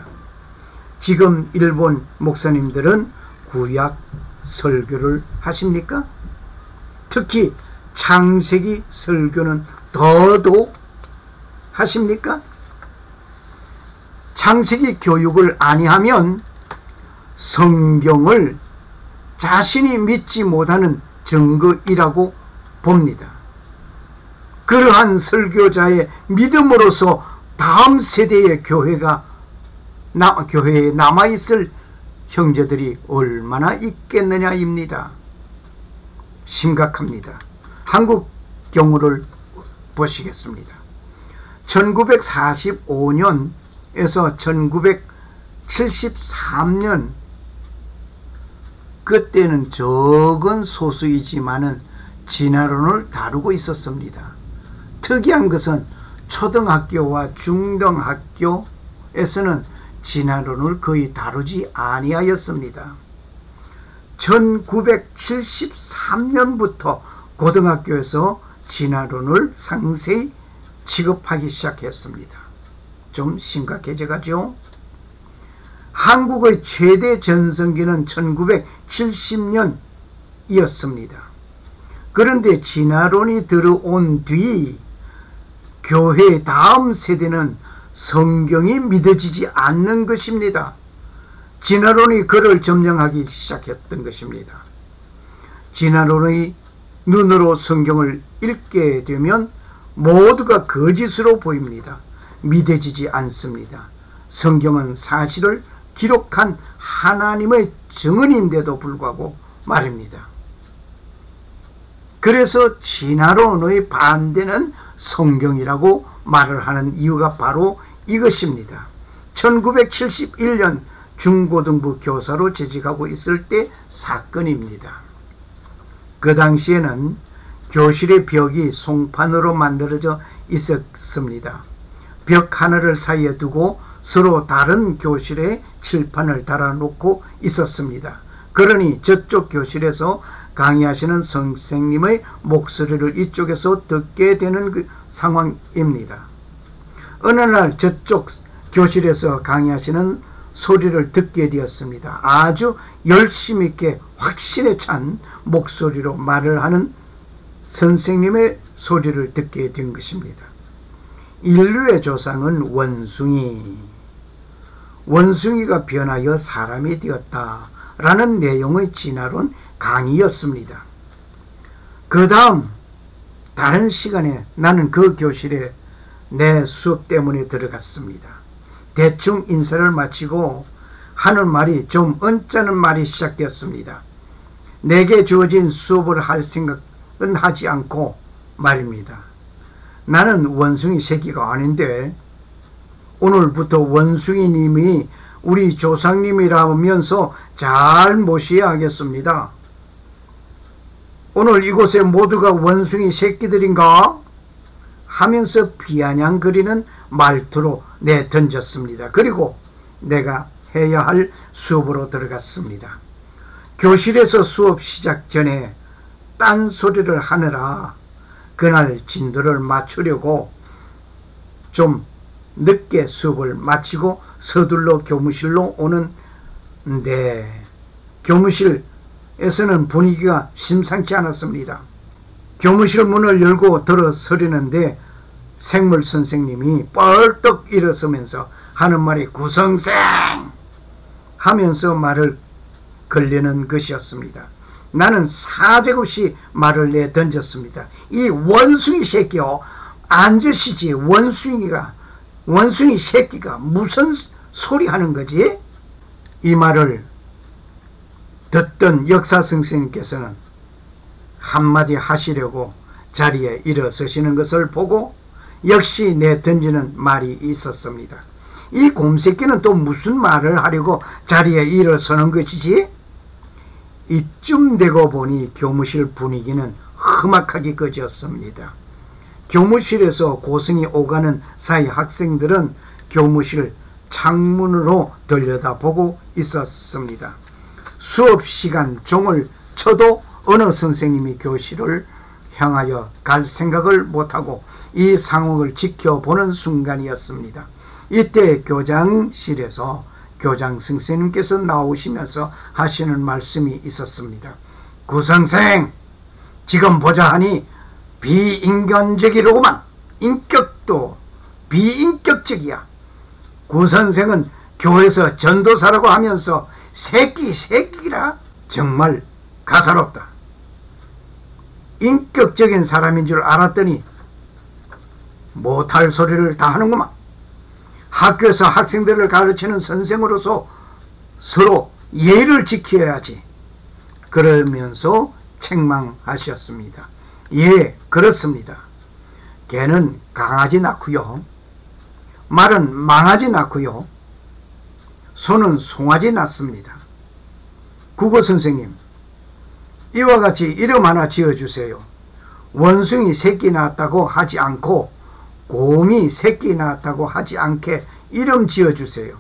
지금 일본 목사님들은 구약 설교를 하십니까? 특히 창세기 설교는 더더욱 하십니까? 창세기 교육을 아니하면 성경을 자신이 믿지 못하는 증거이라고 봅니다. 그러한 설교자의 믿음으로서 다음 세대의 교회에 남아있을 형제들이 얼마나 있겠느냐입니다. 심각합니다. 한국 경우를 보시겠습니다. 1945년에서 1973년 그때는 적은 소수이지만은 진화론을 다루고 있었습니다. 특이한 것은 초등학교와 중등학교에서는 진화론을 거의 다루지 아니하였습니다. 1973년부터 고등학교에서 진화론을 상세히 취급하기 시작했습니다. 좀 심각해져가죠. 한국의 최대 전성기는 1970년이었습니다. 그런데 진화론이 들어온 뒤 교회의 다음 세대는 성경이 믿어지지 않는 것입니다. 진화론이 그를 점령하기 시작했던 것입니다. 진화론의 눈으로 성경을 읽게 되면 모두가 거짓으로 보입니다. 믿어지지 않습니다. 성경은 사실을 기록한 하나님의 증언인데도 불구하고 말입니다. 그래서 진화론의 반대는 성경이라고 말을 하는 이유가 바로 이것입니다. 1971년 중고등부 교사로 재직하고 있을 때 사건입니다. 그 당시에는 교실의 벽이 송판으로 만들어져 있었습니다. 벽 하나를 사이에 두고 서로 다른 교실에 칠판을 달아놓고 있었습니다. 그러니 저쪽 교실에서 강의하시는 선생님의 목소리를 이쪽에서 듣게 되는 그 상황입니다. 어느 날 저쪽 교실에서 강의하시는 소리를 듣게 되었습니다. 아주 열심 있게 확신에 찬 목소리로 말을 하는 선생님의 소리를 듣게 된 것입니다. 인류의 조상은 원숭이가 변하여 사람이 되었다라는 내용의 진화론 강의였습니다. 그 다음 다른 시간에 나는 그 교실에 내 수업 때문에 들어갔습니다. 대충 인사를 마치고 하는 말이 좀 언짢은 말이 시작되었습니다. 내게 주어진 수업을 할 생각은 하지 않고 말입니다. 나는 원숭이 새끼가 아닌데 오늘부터 원숭이님이 우리 조상님이라면서 잘 모셔야 하겠습니다. 오늘 이곳에 모두가 원숭이 새끼들인가? 하면서 비아냥거리는 말투로 내던졌습니다. 그리고 내가 해야 할 수업으로 들어갔습니다. 교실에서 수업 시작 전에 딴소리를 하느라 그날 진도를 맞추려고 좀 늦게 수업을 마치고 서둘러 교무실로 오는데 교무실에서는 분위기가 심상치 않았습니다. 교무실 문을 열고 들어서려는데 생물 선생님이 뻘떡 일어서면서 하는 말이 구성생 하면서 말을 걸려는 것이었습니다. 나는 사정없이 말을 내던졌습니다. 이 원숭이 새끼요, 앉으시지. 원숭이 새끼가 무슨 소리 하는 거지? 이 말을 듣던 역사 선생님께서는 한마디 하시려고 자리에 일어서시는 것을 보고 역시 내던지는 말이 있었습니다. 이 곰새끼는 또 무슨 말을 하려고 자리에 일어서는 것이지? 이쯤 되고 보니 교무실 분위기는 험악하게 꺼졌습니다. 교무실에서 고성이 오가는 사이 학생들은 교무실 창문으로 들여다보고 있었습니다. 수업 시간 종을 쳐도 어느 선생님이 교실을 향하여 갈 생각을 못하고 이 상황을 지켜보는 순간이었습니다. 이때 교장실에서 교장 선생님께서 나오시면서 하시는 말씀이 있었습니다. 구선생, 지금 보자 하니 비인간적이로구만. 인격도 비인격적이야. 구선생은 교회에서 전도사라고 하면서 새끼라? 정말 가사롭다. 인격적인 사람인 줄 알았더니 못할 소리를 다 하는구만. 학교에서 학생들을 가르치는 선생으로서 서로 예의를 지켜야지. 그러면서 책망하셨습니다. 예, 그렇습니다. 개는 강아지 낳고요, 말은 망아지 낳고요, 소는 송아지 낳습니다. 국어 선생님, 이와 같이 이름 하나 지어주세요. 원숭이 새끼 낳았다고 하지 않고 곰이 새끼 낳았다고 하지 않게 이름 지어주세요.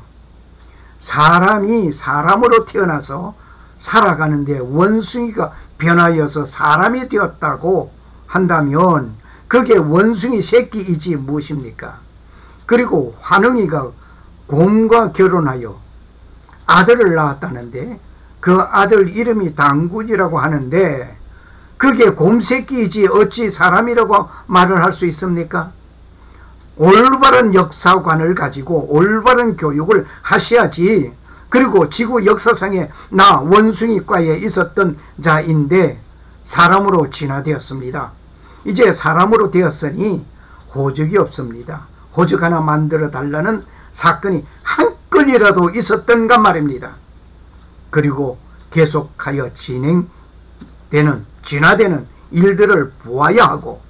사람이 사람으로 태어나서 살아가는데 원숭이가 변하여서 사람이 되었다고 한다면 그게 원숭이 새끼이지 무엇입니까? 그리고 환웅이가 곰과 결혼하여 아들을 낳았다는데 그 아들 이름이 당군이라고 하는데 그게 곰새끼이지 어찌 사람이라고 말을 할 수 있습니까? 올바른 역사관을 가지고 올바른 교육을 하셔야지. 그리고 지구 역사상에 나 원숭이과에 있었던 자인데 사람으로 진화되었습니다. 이제 사람으로 되었으니 호적이 없습니다. 호적 하나 만들어 달라는 사건이 한 건이라도 있었던가 말입니다. 그리고 계속하여 진화되는 일들을 보아야 하고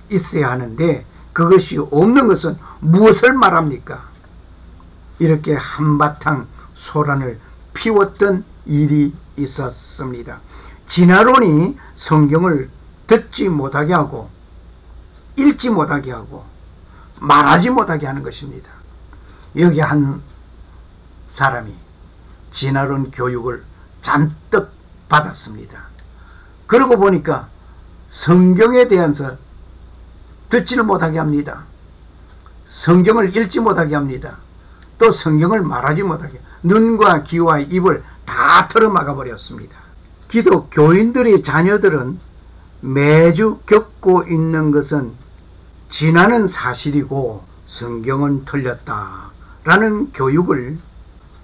있어야 하는데 그것이 없는 것은 무엇을 말합니까? 이렇게 한바탕 소란을 피웠던 일이 있었습니다. 진화론이 성경을 듣지 못하게 하고 읽지 못하게 하고 말하지 못하게 하는 것입니다. 여기 한 사람이 진화론 교육을 잔뜩 받았습니다. 그러고 보니까 성경에 대해서 듣지를 못하게 합니다. 성경을 읽지 못하게 합니다. 또 성경을 말하지 못하게, 눈과 귀와 입을 다 털어막아 버렸습니다. 기독교인들의 자녀들은 매주 겪고 있는 것은 진화는 사실이고 성경은 틀렸다라는 교육을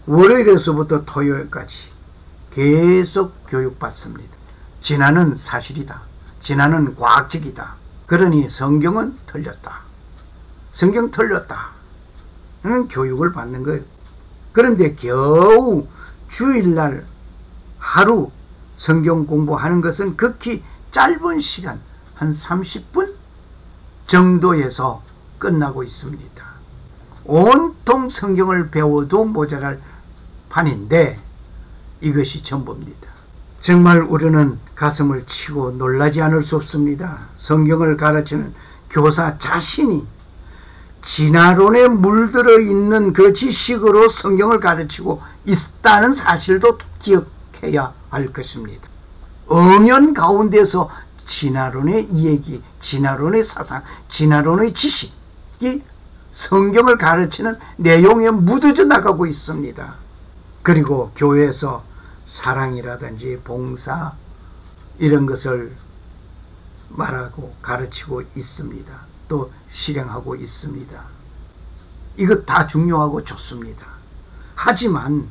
월요일에서부터 토요일까지 계속 교육받습니다. 진화는 사실이다. 진화는 과학적이다. 그러니 성경은 틀렸다. 성경 틀렸다. 는 교육을 받는 거예요. 그런데 겨우 주일날 하루 성경 공부하는 것은 극히 짧은 시간, 한 30분 정도에서 끝나고 있습니다. 온통 성경을 배워도 모자랄 판인데 이것이 전부입니다. 정말 우리는 가슴을 치고 놀라지 않을 수 없습니다. 성경을 가르치는 교사 자신이 진화론에 물들어 있는 그 지식으로 성경을 가르치고 있다는 사실도 기억해야 할 것입니다. 엄연 가운데서 진화론의 이야기, 진화론의 사상, 진화론의 지식이 성경을 가르치는 내용에 묻어져 나가고 있습니다. 그리고 교회에서 사랑이라든지 봉사 이런 것을 말하고 가르치고 있습니다. 또 실행하고 있습니다. 이것 다 중요하고 좋습니다. 하지만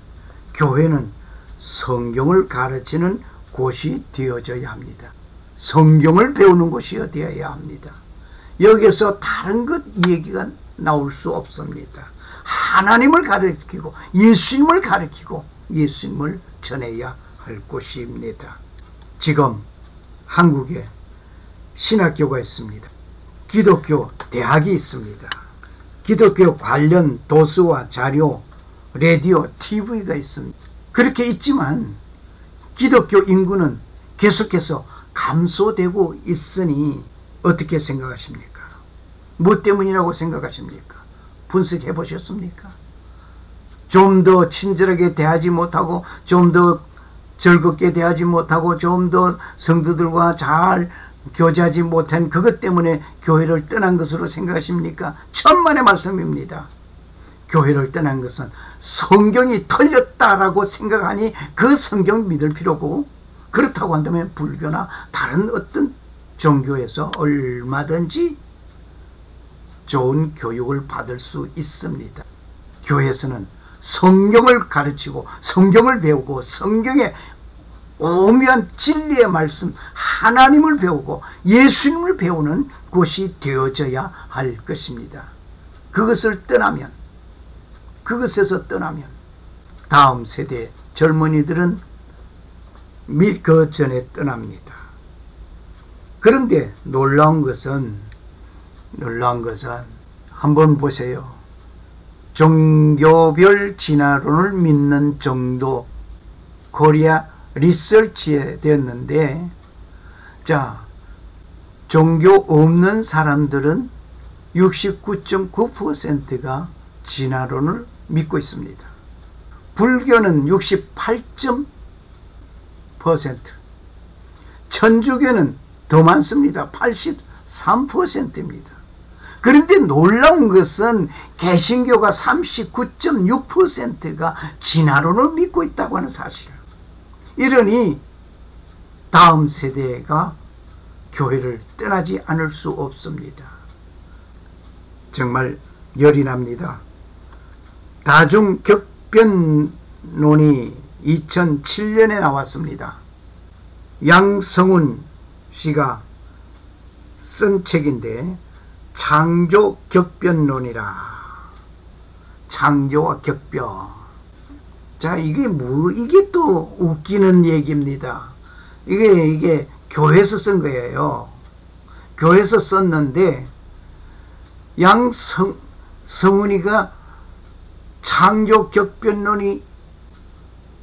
교회는 성경을 가르치는 곳이 되어져야 합니다. 성경을 배우는 곳이 되어야 합니다. 여기서 다른 것 얘기가 나올 수 없습니다. 하나님을 가르치고 예수님을 가르치고 예수님을 전해야 할 곳입니다. 지금 한국에 신학교가 있습니다. 기독교 대학이 있습니다. 기독교 관련 도서와 자료, 라디오, TV가 있습니다. 그렇게 있지만 기독교 인구는 계속해서 감소되고 있으니 어떻게 생각하십니까? 뭐 때문이라고 생각하십니까? 분석해 보셨습니까? 좀 더 친절하게 대하지 못하고, 좀 더 즐겁게 대하지 못하고, 좀 더 성도들과 잘 교제하지 못한 그것 때문에 교회를 떠난 것으로 생각하십니까? 천만의 말씀입니다. 교회를 떠난 것은 성경이 틀렸다라고 생각하니 그 성경 믿을 필요고, 그렇다고 한다면 불교나 다른 어떤 종교에서 얼마든지 좋은 교육을 받을 수 있습니다. 교회에서는 성경을 가르치고 성경을 배우고 성경의 오묘한 진리의 말씀 하나님을 배우고 예수님을 배우는 곳이 되어져야 할 것입니다. 그것에서 떠나면 다음 세대 젊은이들은 그 전에 떠납니다. 그런데 놀라운 것은 한번 보세요. 종교별 진화론을 믿는 정도 코리아 리서치에 되었는데, 자, 종교 없는 사람들은 69.9%가 진화론을 믿고 있습니다. 불교는 68%, 천주교는 더 많습니다. 83%입니다. 그런데 놀라운 것은 개신교가 39.6%가 진화론을 믿고 있다고 하는 사실. 이러니 다음 세대가 교회를 떠나지 않을 수 없습니다. 정말 열이 납니다. 다중격변론이 2007년에 나왔습니다. 양성훈 씨가 쓴 책인데, 창조격변론이라. 창조와 격변. 자, 이게 또 웃기는 얘기입니다. 이게 교회에서 쓴 거예요. 교회에서 썼는데, 성훈이가 창조격변론이,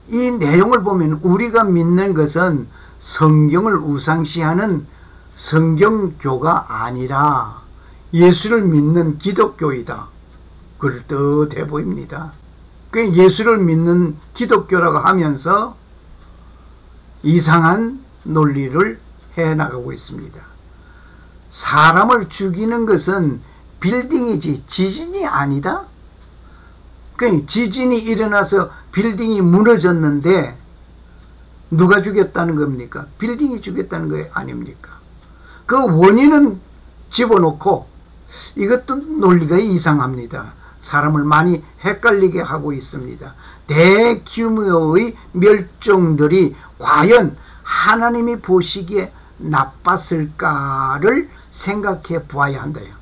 이 내용을 보면 우리가 믿는 것은 성경을 우상시하는 성경교가 아니라 예수를 믿는 기독교이다. 그럴듯해 보입니다. 그 예수를 믿는 기독교라고 하면서 이상한 논리를 해나가고 있습니다. 사람을 죽이는 것은 빌딩이지 지진이 아니다. 그 지진이 일어나서 빌딩이 무너졌는데 누가 죽였다는 겁니까? 빌딩이 죽였다는 거 아닙니까? 그 원인은 집어넣고, 이것도 논리가 이상합니다. 사람을 많이 헷갈리게 하고 있습니다. 대규모의 멸종들이 과연 하나님이 보시기에 나빴을까를 생각해 보아야 한다요.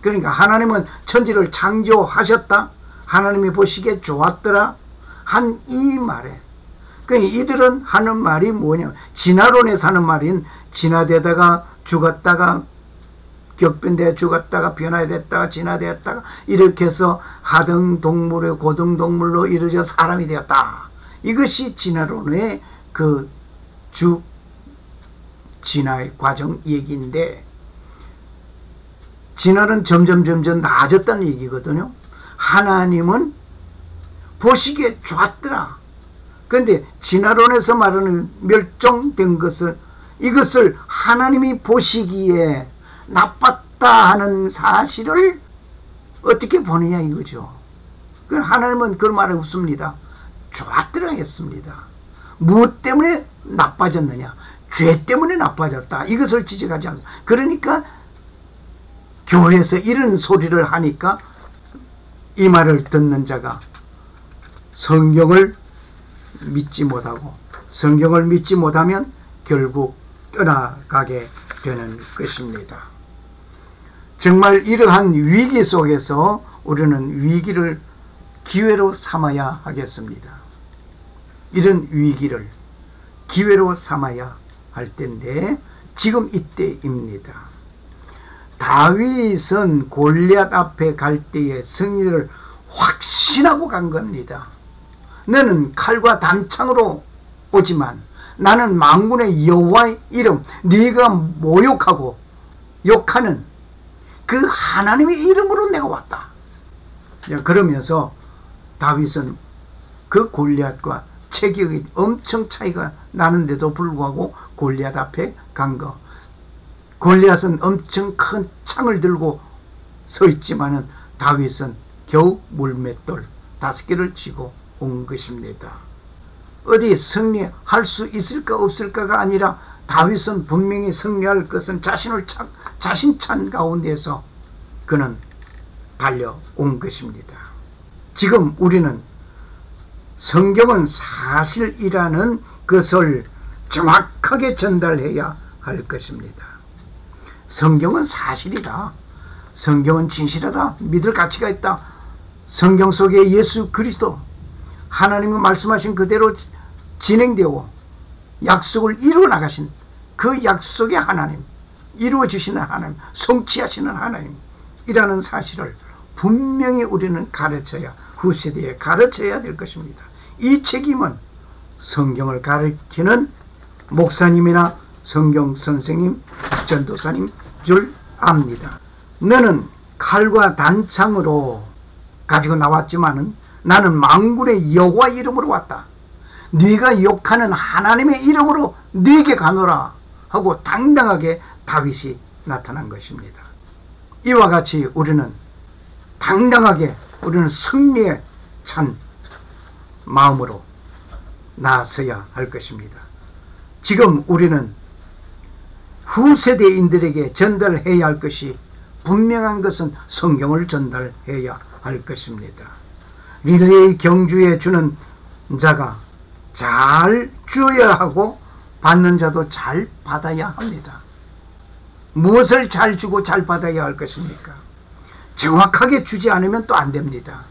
그러니까 하나님은 천지를 창조하셨다. 하나님이 보시기에 좋았더라 한 이 말에, 그러니까 이들은 하는 말이 뭐냐, 진화론에서 하는 말인 진화되다가 죽었다가 격변되어 죽었다가 변화됐다가 진화되었다가 이렇게 해서 하등동물의 고등동물로 이루어져 사람이 되었다. 이것이 진화론의 그 진화의 과정 얘기인데, 진화는 점점 나아졌다는 얘기거든요. 하나님은 보시기에 좋았더라. 그런데 진화론에서 말하는 멸종된 것을, 이것을 하나님이 보시기에 나빴다 하는 사실을 어떻게 보느냐 이거죠. 하나님은 그런 말을 없습니다. 좋았더라 했습니다. 무엇 때문에 나빠졌느냐? 죄 때문에 나빠졌다. 이것을 지적하지 않습니다. 그러니까 교회에서 이런 소리를 하니까 이 말을 듣는 자가 성경을 믿지 못하고, 성경을 믿지 못하면 결국 떠나가게 되는 것입니다. 정말 이러한 위기 속에서 우리는 위기를 기회로 삼아야 하겠습니다. 이런 위기를 기회로 삼아야 할 때인데 지금 이때입니다. 다윗은 골리앗 앞에 갈 때의 승리를 확신하고 간 겁니다. 너는 칼과 단창으로 오지만 나는 만군의 여호와의 이름, 네가 모욕하고 욕하는 그 하나님의 이름으로 내가 왔다. 그러면서 다윗은 그 골리앗과 체격이 엄청 차이가 나는데도 불구하고 골리앗 앞에 간 거. 골리앗은 엄청 큰 창을 들고 서 있지만은 다윗은 겨우 물맷돌 5개를 쥐고 온 것입니다. 어디 승리할 수 있을까 없을까가 아니라 다윗은 분명히 승리할 것은 자신 찬 가운데서 그는 달려온 것입니다. 지금 우리는 성경은 사실이라는 것을 정확하게 전달해야 할 것입니다. 성경은 사실이다. 성경은 진실하다. 믿을 가치가 있다. 성경 속에 예수 그리스도 하나님이 말씀하신 그대로 진행되고 약속을 이루어 나가신 그 약속의 하나님, 이루어 주시는 하나님, 성취하시는 하나님이라는 사실을 분명히 우리는 가르쳐야, 후세대에 가르쳐야 될 것입니다. 이 책임은 성경을 가르치는 목사님이나 성경 선생님, 전도사님 줄 압니다. 너는 칼과 단창으로 가지고 나왔지만은 나는 만군의 여호와 이름으로 왔다. 네가 욕하는 하나님의 이름으로 네게 가노라 하고 당당하게 다윗이 나타난 것입니다. 이와 같이 우리는 당당하게, 우리는 승리에 찬 마음으로 나서야 할 것입니다. 지금 우리는 후세대인들에게 전달해야 할 것이, 분명한 것은 성경을 전달해야 할 것입니다. 릴레이 경주에 주는 자가 잘 주어야 하고 받는 자도 잘 받아야 합니다. 무엇을 잘 주고 잘 받아야 할 것입니까? 정확하게 주지 않으면 또 안 됩니다.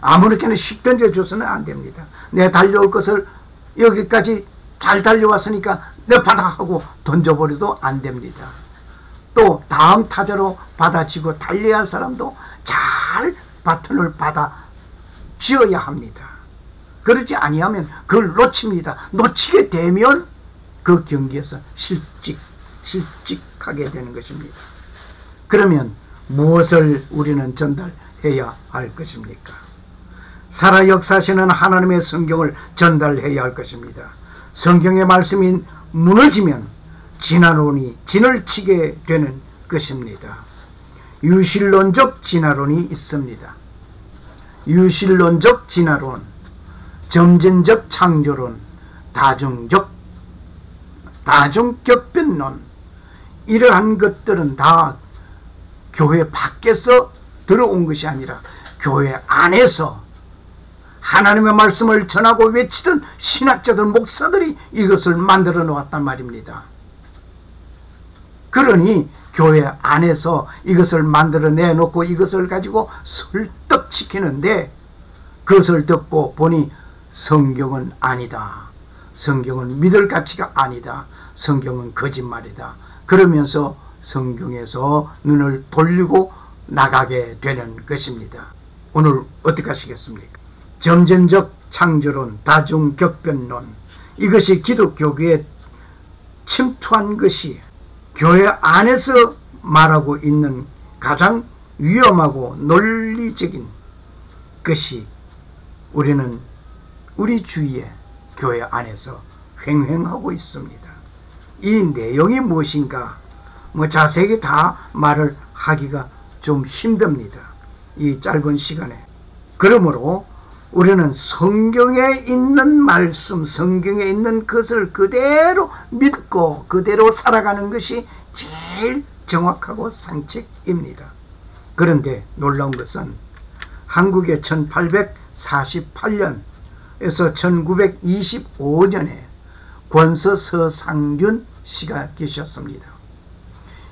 아무렇게나 씩 던져줘서는 안 됩니다. 내가 달려올 것을 여기까지 잘 달려왔으니까 내 받아 하고 던져버려도 안 됩니다. 또 다음 타자로 받아치고 달려야 할 사람도 잘 바톤을 받아 쥐어야 합니다. 그러지 아니하면 그걸 놓칩니다. 놓치게 되면 그 경기에서 실직하게 되는 것입니다. 그러면 무엇을 우리는 전달해야 할 것입니까? 살아 역사하시는 하나님의 성경을 전달해야 할 것입니다. 성경의 말씀이 무너지면 진화론이 진을 치게 되는 것입니다. 유실론적 진화론이 있습니다. 유실론적 진화론, 점진적 창조론, 다중격변론, 이러한 것들은 다 교회 밖에서 들어온 것이 아니라 교회 안에서 하나님의 말씀을 전하고 외치던 신학자들, 목사들이 이것을 만들어 놓았단 말입니다. 그러니 교회 안에서 이것을 만들어 내놓고 이것을 가지고 설득시키는데 그것을 듣고 보니 성경은 아니다. 성경은 믿을 가치가 아니다. 성경은 거짓말이다. 그러면서 성경에서 눈을 돌리고 나가게 되는 것입니다. 오늘 어떻게 하시겠습니까? 점진적 창조론, 다중격변론, 이것이 기독교계에 침투한 것이 교회 안에서 말하고 있는 가장 위험하고 논리적인 것이 우리는 우리 주위에 교회 안에서 횡행하고 있습니다. 이 내용이 무엇인가 자세히 다 말을 하기가 좀 힘듭니다. 이 짧은 시간에. 그러므로 우리는 성경에 있는 말씀, 성경에 있는 것을 그대로 믿고 그대로 살아가는 것이 제일 정확하고 상책입니다. 그런데 놀라운 것은 한국의 1848년에서 1925년에 권서 서상균 씨가 계셨습니다.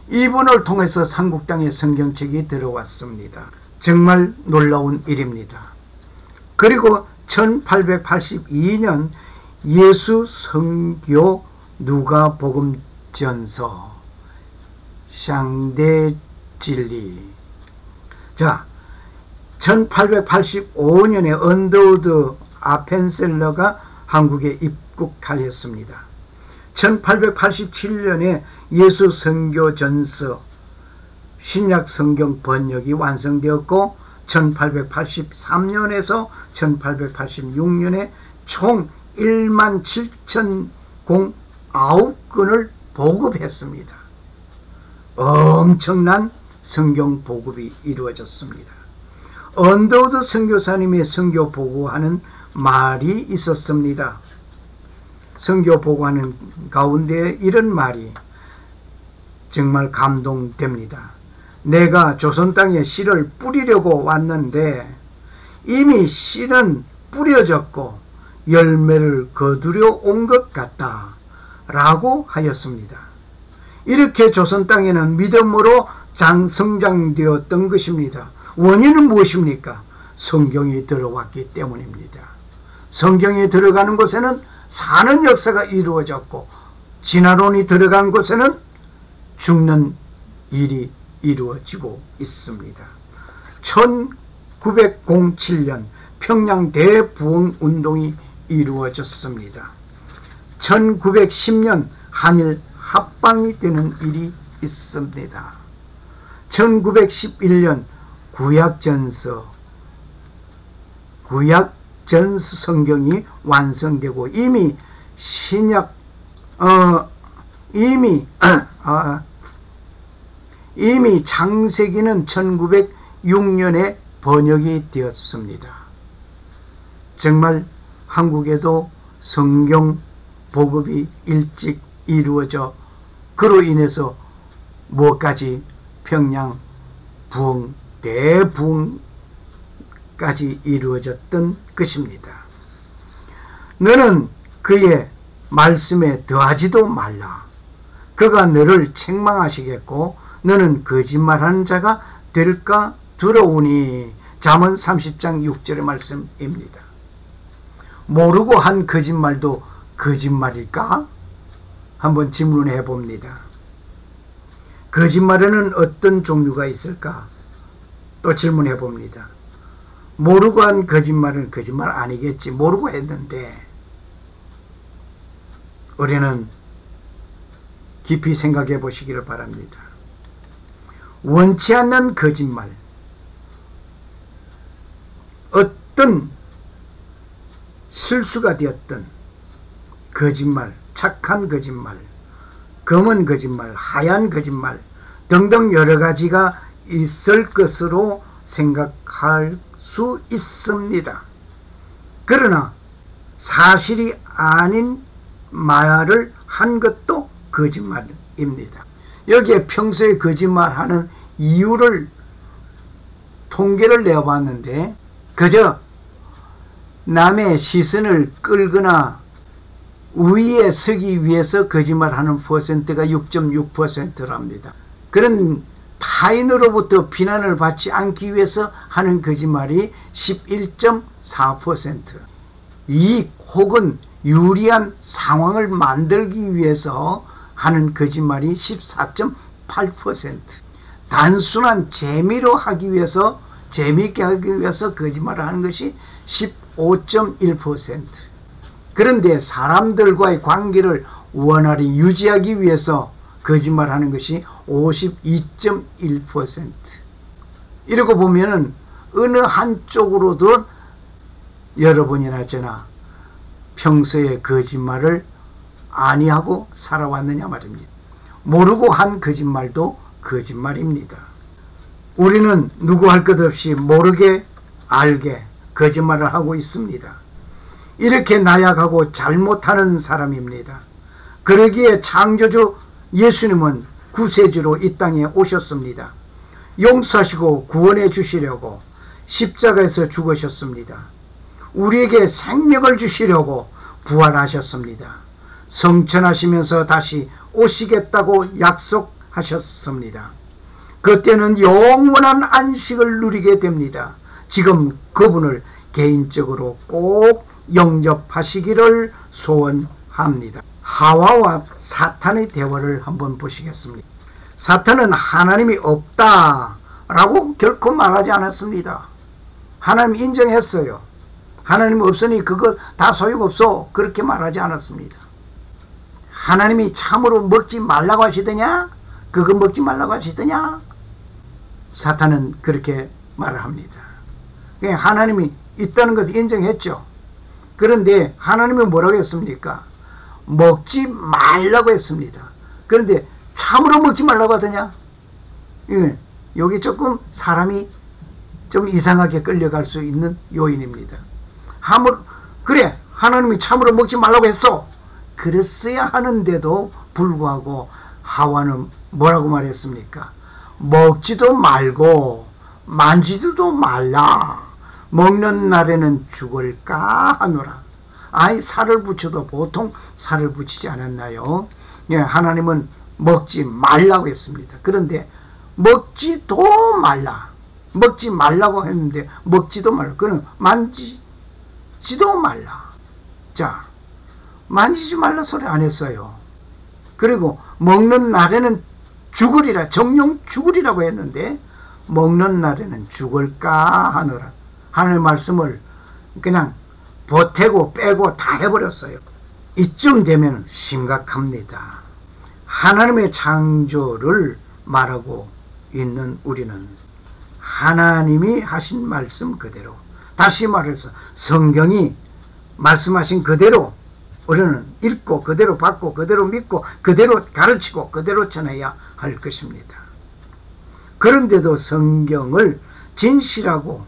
이분을 통해서 삼국당의 성경책이 들어왔습니다. 정말 놀라운 일입니다. 그리고 1882년 예수 성교 누가복음전서 샹대진리. 자, 1885년에 언더우드 아펜셀러가 한국에 입국하였습니다. 1887년에 예수 성교전서 신약 성경 번역이 완성되었고 1883년에서 1886년에 총 17,009건을 보급했습니다. 엄청난 성경 보급이 이루어졌습니다. 언더우드 선교사님의 선교 보고하는 말이 있었습니다. 선교 보고하는 가운데 이런 말이 정말 감동됩니다. 내가 조선 땅에 씨를 뿌리려고 왔는데 이미 씨는 뿌려졌고 열매를 거두려 온 것 같다 라고 하였습니다. 이렇게 조선 땅에는 믿음으로 성장되었던 것입니다. 원인은 무엇입니까? 성경이 들어왔기 때문입니다. 성경이 들어가는 곳에는 사는 역사가 이루어졌고 진화론이 들어간 곳에는 죽는 일이 이루어지고 있습니다. 1907년 평양 대부흥 운동이 이루어졌습니다. 1910년 한일 합방이 되는 일이 있습니다. 1911년 구약전서 성경이 완성되고 이미 창세기는 1906년에 번역이 되었습니다. 정말 한국에도 성경 보급이 일찍 이루어져 그로 인해서 무엇까지 평양 부흥 대부흥까지 이루어졌던 것입니다. 너는 그의 말씀에 더하지도 말라. 그가 너를 책망하시겠고 너는 거짓말하는 자가 될까 두려우니. 잠언 30장 6절의 말씀입니다. 모르고 한 거짓말도 거짓말일까? 한번 질문해 봅니다. 거짓말에는 어떤 종류가 있을까? 또 질문해 봅니다. 모르고 한 거짓말은 거짓말 아니겠지. 모르고 했는데. 우리는 깊이 생각해 보시기를 바랍니다. 원치 않는 거짓말, 어떤 실수가 되었던 거짓말, 착한 거짓말, 검은 거짓말, 하얀 거짓말 등등 여러 가지가 있을 것으로 생각할 수 있습니다. 그러나 사실이 아닌 말을 한 것도 거짓말입니다. 여기에 평소에 거짓말하는 이유를 통계를 내어봤는데 그저 남의 시선을 끌거나 우위에 서기 위해서 거짓말하는 퍼센트가 6.6%랍니다. 그런 타인으로부터 비난을 받지 않기 위해서 하는 거짓말이 11.4%, 이익 혹은 유리한 상황을 만들기 위해서 하는 거짓말이 14.8%, 단순한 재미로 하기 위해서, 재미있게 하기 위해서 거짓말을 하는 것이 15.1%. 그런데 사람들과의 관계를 원활히 유지하기 위해서 거짓말하는 것이 52.1%. 이러고 보면은 어느 한쪽으로도 여러 번이나 저나 평소에 거짓말을 아니하고 살아왔느냐 말입니다. 모르고 한 거짓말도 거짓말입니다. 우리는 누구 할 것 없이 모르게 알게 거짓말을 하고 있습니다. 이렇게 나약하고 잘못하는 사람입니다. 그러기에 창조주 예수님은 구세주로 이 땅에 오셨습니다. 용서하시고 구원해 주시려고 십자가에서 죽으셨습니다. 우리에게 생명을 주시려고 부활하셨습니다. 성천하시면서 다시 오시겠다고 약속하셨습니다. 그때는 영원한 안식을 누리게 됩니다. 지금 그분을 개인적으로 꼭 영접하시기를 소원합니다. 하와와 사탄의 대화를 한번 보시겠습니다. 사탄은 하나님이 없다라고 결코 말하지 않았습니다. 하나님 인정했어요. 하나님 없으니 그거 다 소용없어, 그렇게 말하지 않았습니다. 하나님이 참으로 먹지 말라고 하시더냐? 그거 먹지 말라고 하시더냐? 사탄은 그렇게 말을 합니다. 하나님이 있다는 것을 인정했죠. 그런데 하나님은 뭐라고 했습니까? 먹지 말라고 했습니다. 그런데 참으로 먹지 말라고 하더냐? 여기 조금 사람이 좀 이상하게 끌려갈 수 있는 요인입니다. 그래, 하나님이 참으로 먹지 말라고 했어. 그랬어야 하는데도 불구하고 하와는 뭐라고 말했습니까? 먹지도 말고 만지지도 말라. 먹는 날에는 죽을까 하노라. 아이, 살을 붙여도 보통 살을 붙이지 않았나요? 예, 하나님은 먹지 말라고 했습니다. 그런데 먹지도 말라. 먹지 말라고 했는데 먹지도 말라. 그는 만지지도 말라. 자, 만지지 말라 소리 안 했어요. 그리고 먹는 날에는 죽으리라, 정령 죽으리라고 했는데 먹는 날에는 죽을까 하노라. 하나님의 말씀을 그냥 보태고 빼고 다 해버렸어요. 이쯤 되면 심각합니다. 하나님의 창조를 말하고 있는 우리는 하나님이 하신 말씀 그대로, 다시 말해서 성경이 말씀하신 그대로 우리는 읽고 그대로 받고 그대로 믿고 그대로 가르치고 그대로 전해야 할 것입니다. 그런데도 성경을 진실하고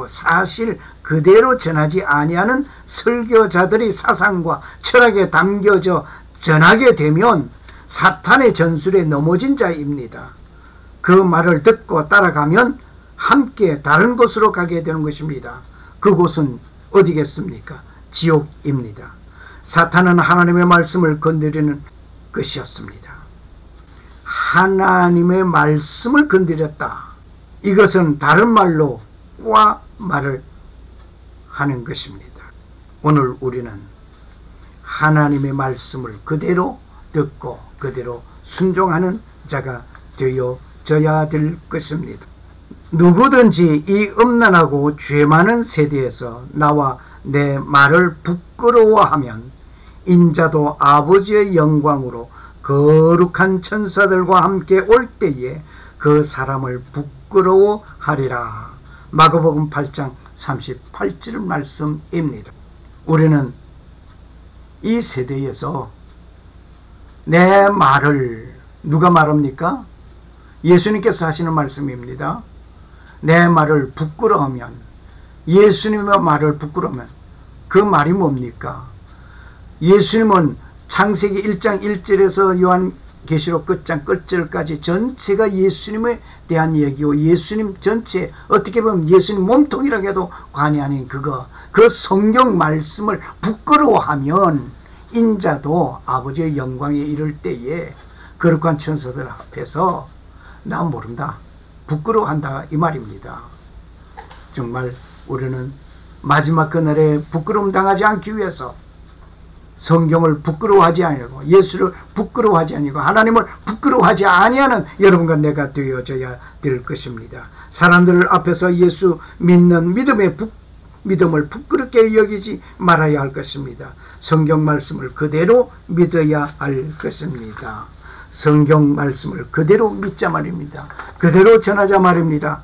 사실 그대로 전하지 아니하는 설교자들의 사상과 철학에 담겨져 전하게 되면 사탄의 전술에 넘어진 자입니다. 그 말을 듣고 따라가면 함께 다른 곳으로 가게 되는 것입니다. 그곳은 어디겠습니까? 지옥입니다. 사탄은 하나님의 말씀을 건드리는 것이었습니다. 하나님의 말씀을 건드렸다. 이것은 다른 말로 과 말을 하는 것입니다. 오늘 우리는 하나님의 말씀을 그대로 듣고 그대로 순종하는 자가 되어져야 될 것입니다. 누구든지 이 음란하고 죄 많은 세대에서 나와 내 말을 부끄러워하면 인자도 아버지의 영광으로 거룩한 천사들과 함께 올 때에 그 사람을 부끄러워하리라. 마가복음 8장 38절 말씀입니다. 우리는 이 세대에서 내 말을 누가 말합니까? 예수님께서 하시는 말씀입니다. 내 말을 부끄러워하면, 예수님의 말을 부끄러우면 그 말이 뭡니까? 예수님은 창세기 1장 1절에서 요한계시록 끝장 끝절까지 전체가 예수님에 대한 얘기고, 예수님 전체, 어떻게 보면 예수님 몸통이라고 해도 관이 아닌 그 성경 말씀을 부끄러워하면 인자도 아버지의 영광에 이를 때에 거룩한 천사들 앞에서 나 모른다, 부끄러워한다 이 말입니다. 정말 우리는 마지막 그날에 부끄러움 당하지 않기 위해서 성경을 부끄러워하지 아니하고 예수를 부끄러워하지 아니하고 하나님을 부끄러워하지 아니하는 여러분과 내가 되어져야 될 것입니다. 사람들 앞에서 예수 믿는 믿음을 부끄럽게 여기지 말아야 할 것입니다. 성경 말씀을 그대로 믿어야 할 것입니다. 성경 말씀을 그대로 믿자 말입니다. 그대로 전하자 말입니다.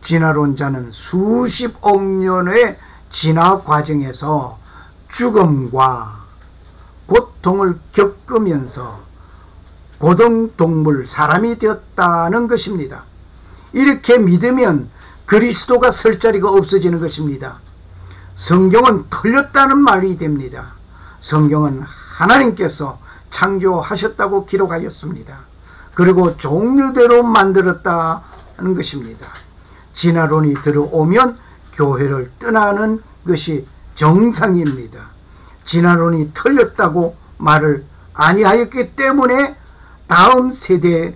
진화론 자는 수십억 년의 진화 과정에서 죽음과 고통을 겪으면서 고등동물 사람이 되었다는 것입니다. 이렇게 믿으면 그리스도가 설 자리가 없어지는 것입니다. 성경은 틀렸다는 말이 됩니다. 성경은 하나님께서 창조하셨다고 기록하였습니다. 그리고 종류대로 만들었다는 것입니다. 진화론이 들어오면 교회를 떠나는 것이 정상입니다. 진화론이 틀렸다고 말을 아니하였기 때문에 다음 세대들이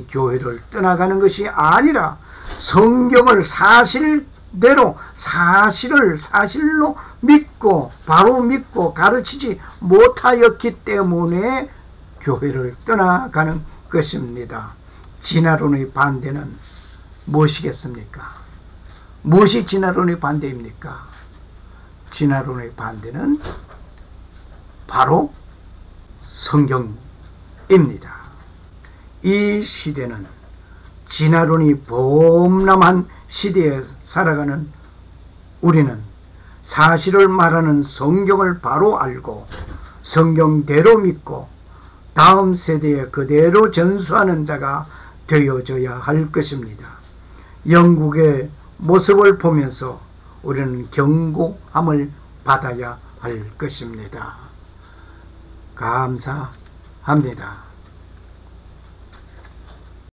교회를 떠나가는 것이 아니라 성경을 사실대로 사실로 믿고 바로 믿고 가르치지 못하였기 때문에 교회를 떠나가는 것입니다. 진화론의 반대는 무엇이겠습니까? 무엇이 진화론의 반대입니까? 진화론의 반대는 바로 성경입니다. 이 시대는 진화론이 범람한 시대에 살아가는 우리는 사실을 말하는 성경을 바로 알고 성경대로 믿고 다음 세대에 그대로 전수하는 자가 되어져야 할 것입니다. 영국의 모습을 보면서 우리는 경고함을 받아야 할 것입니다. 감사합니다.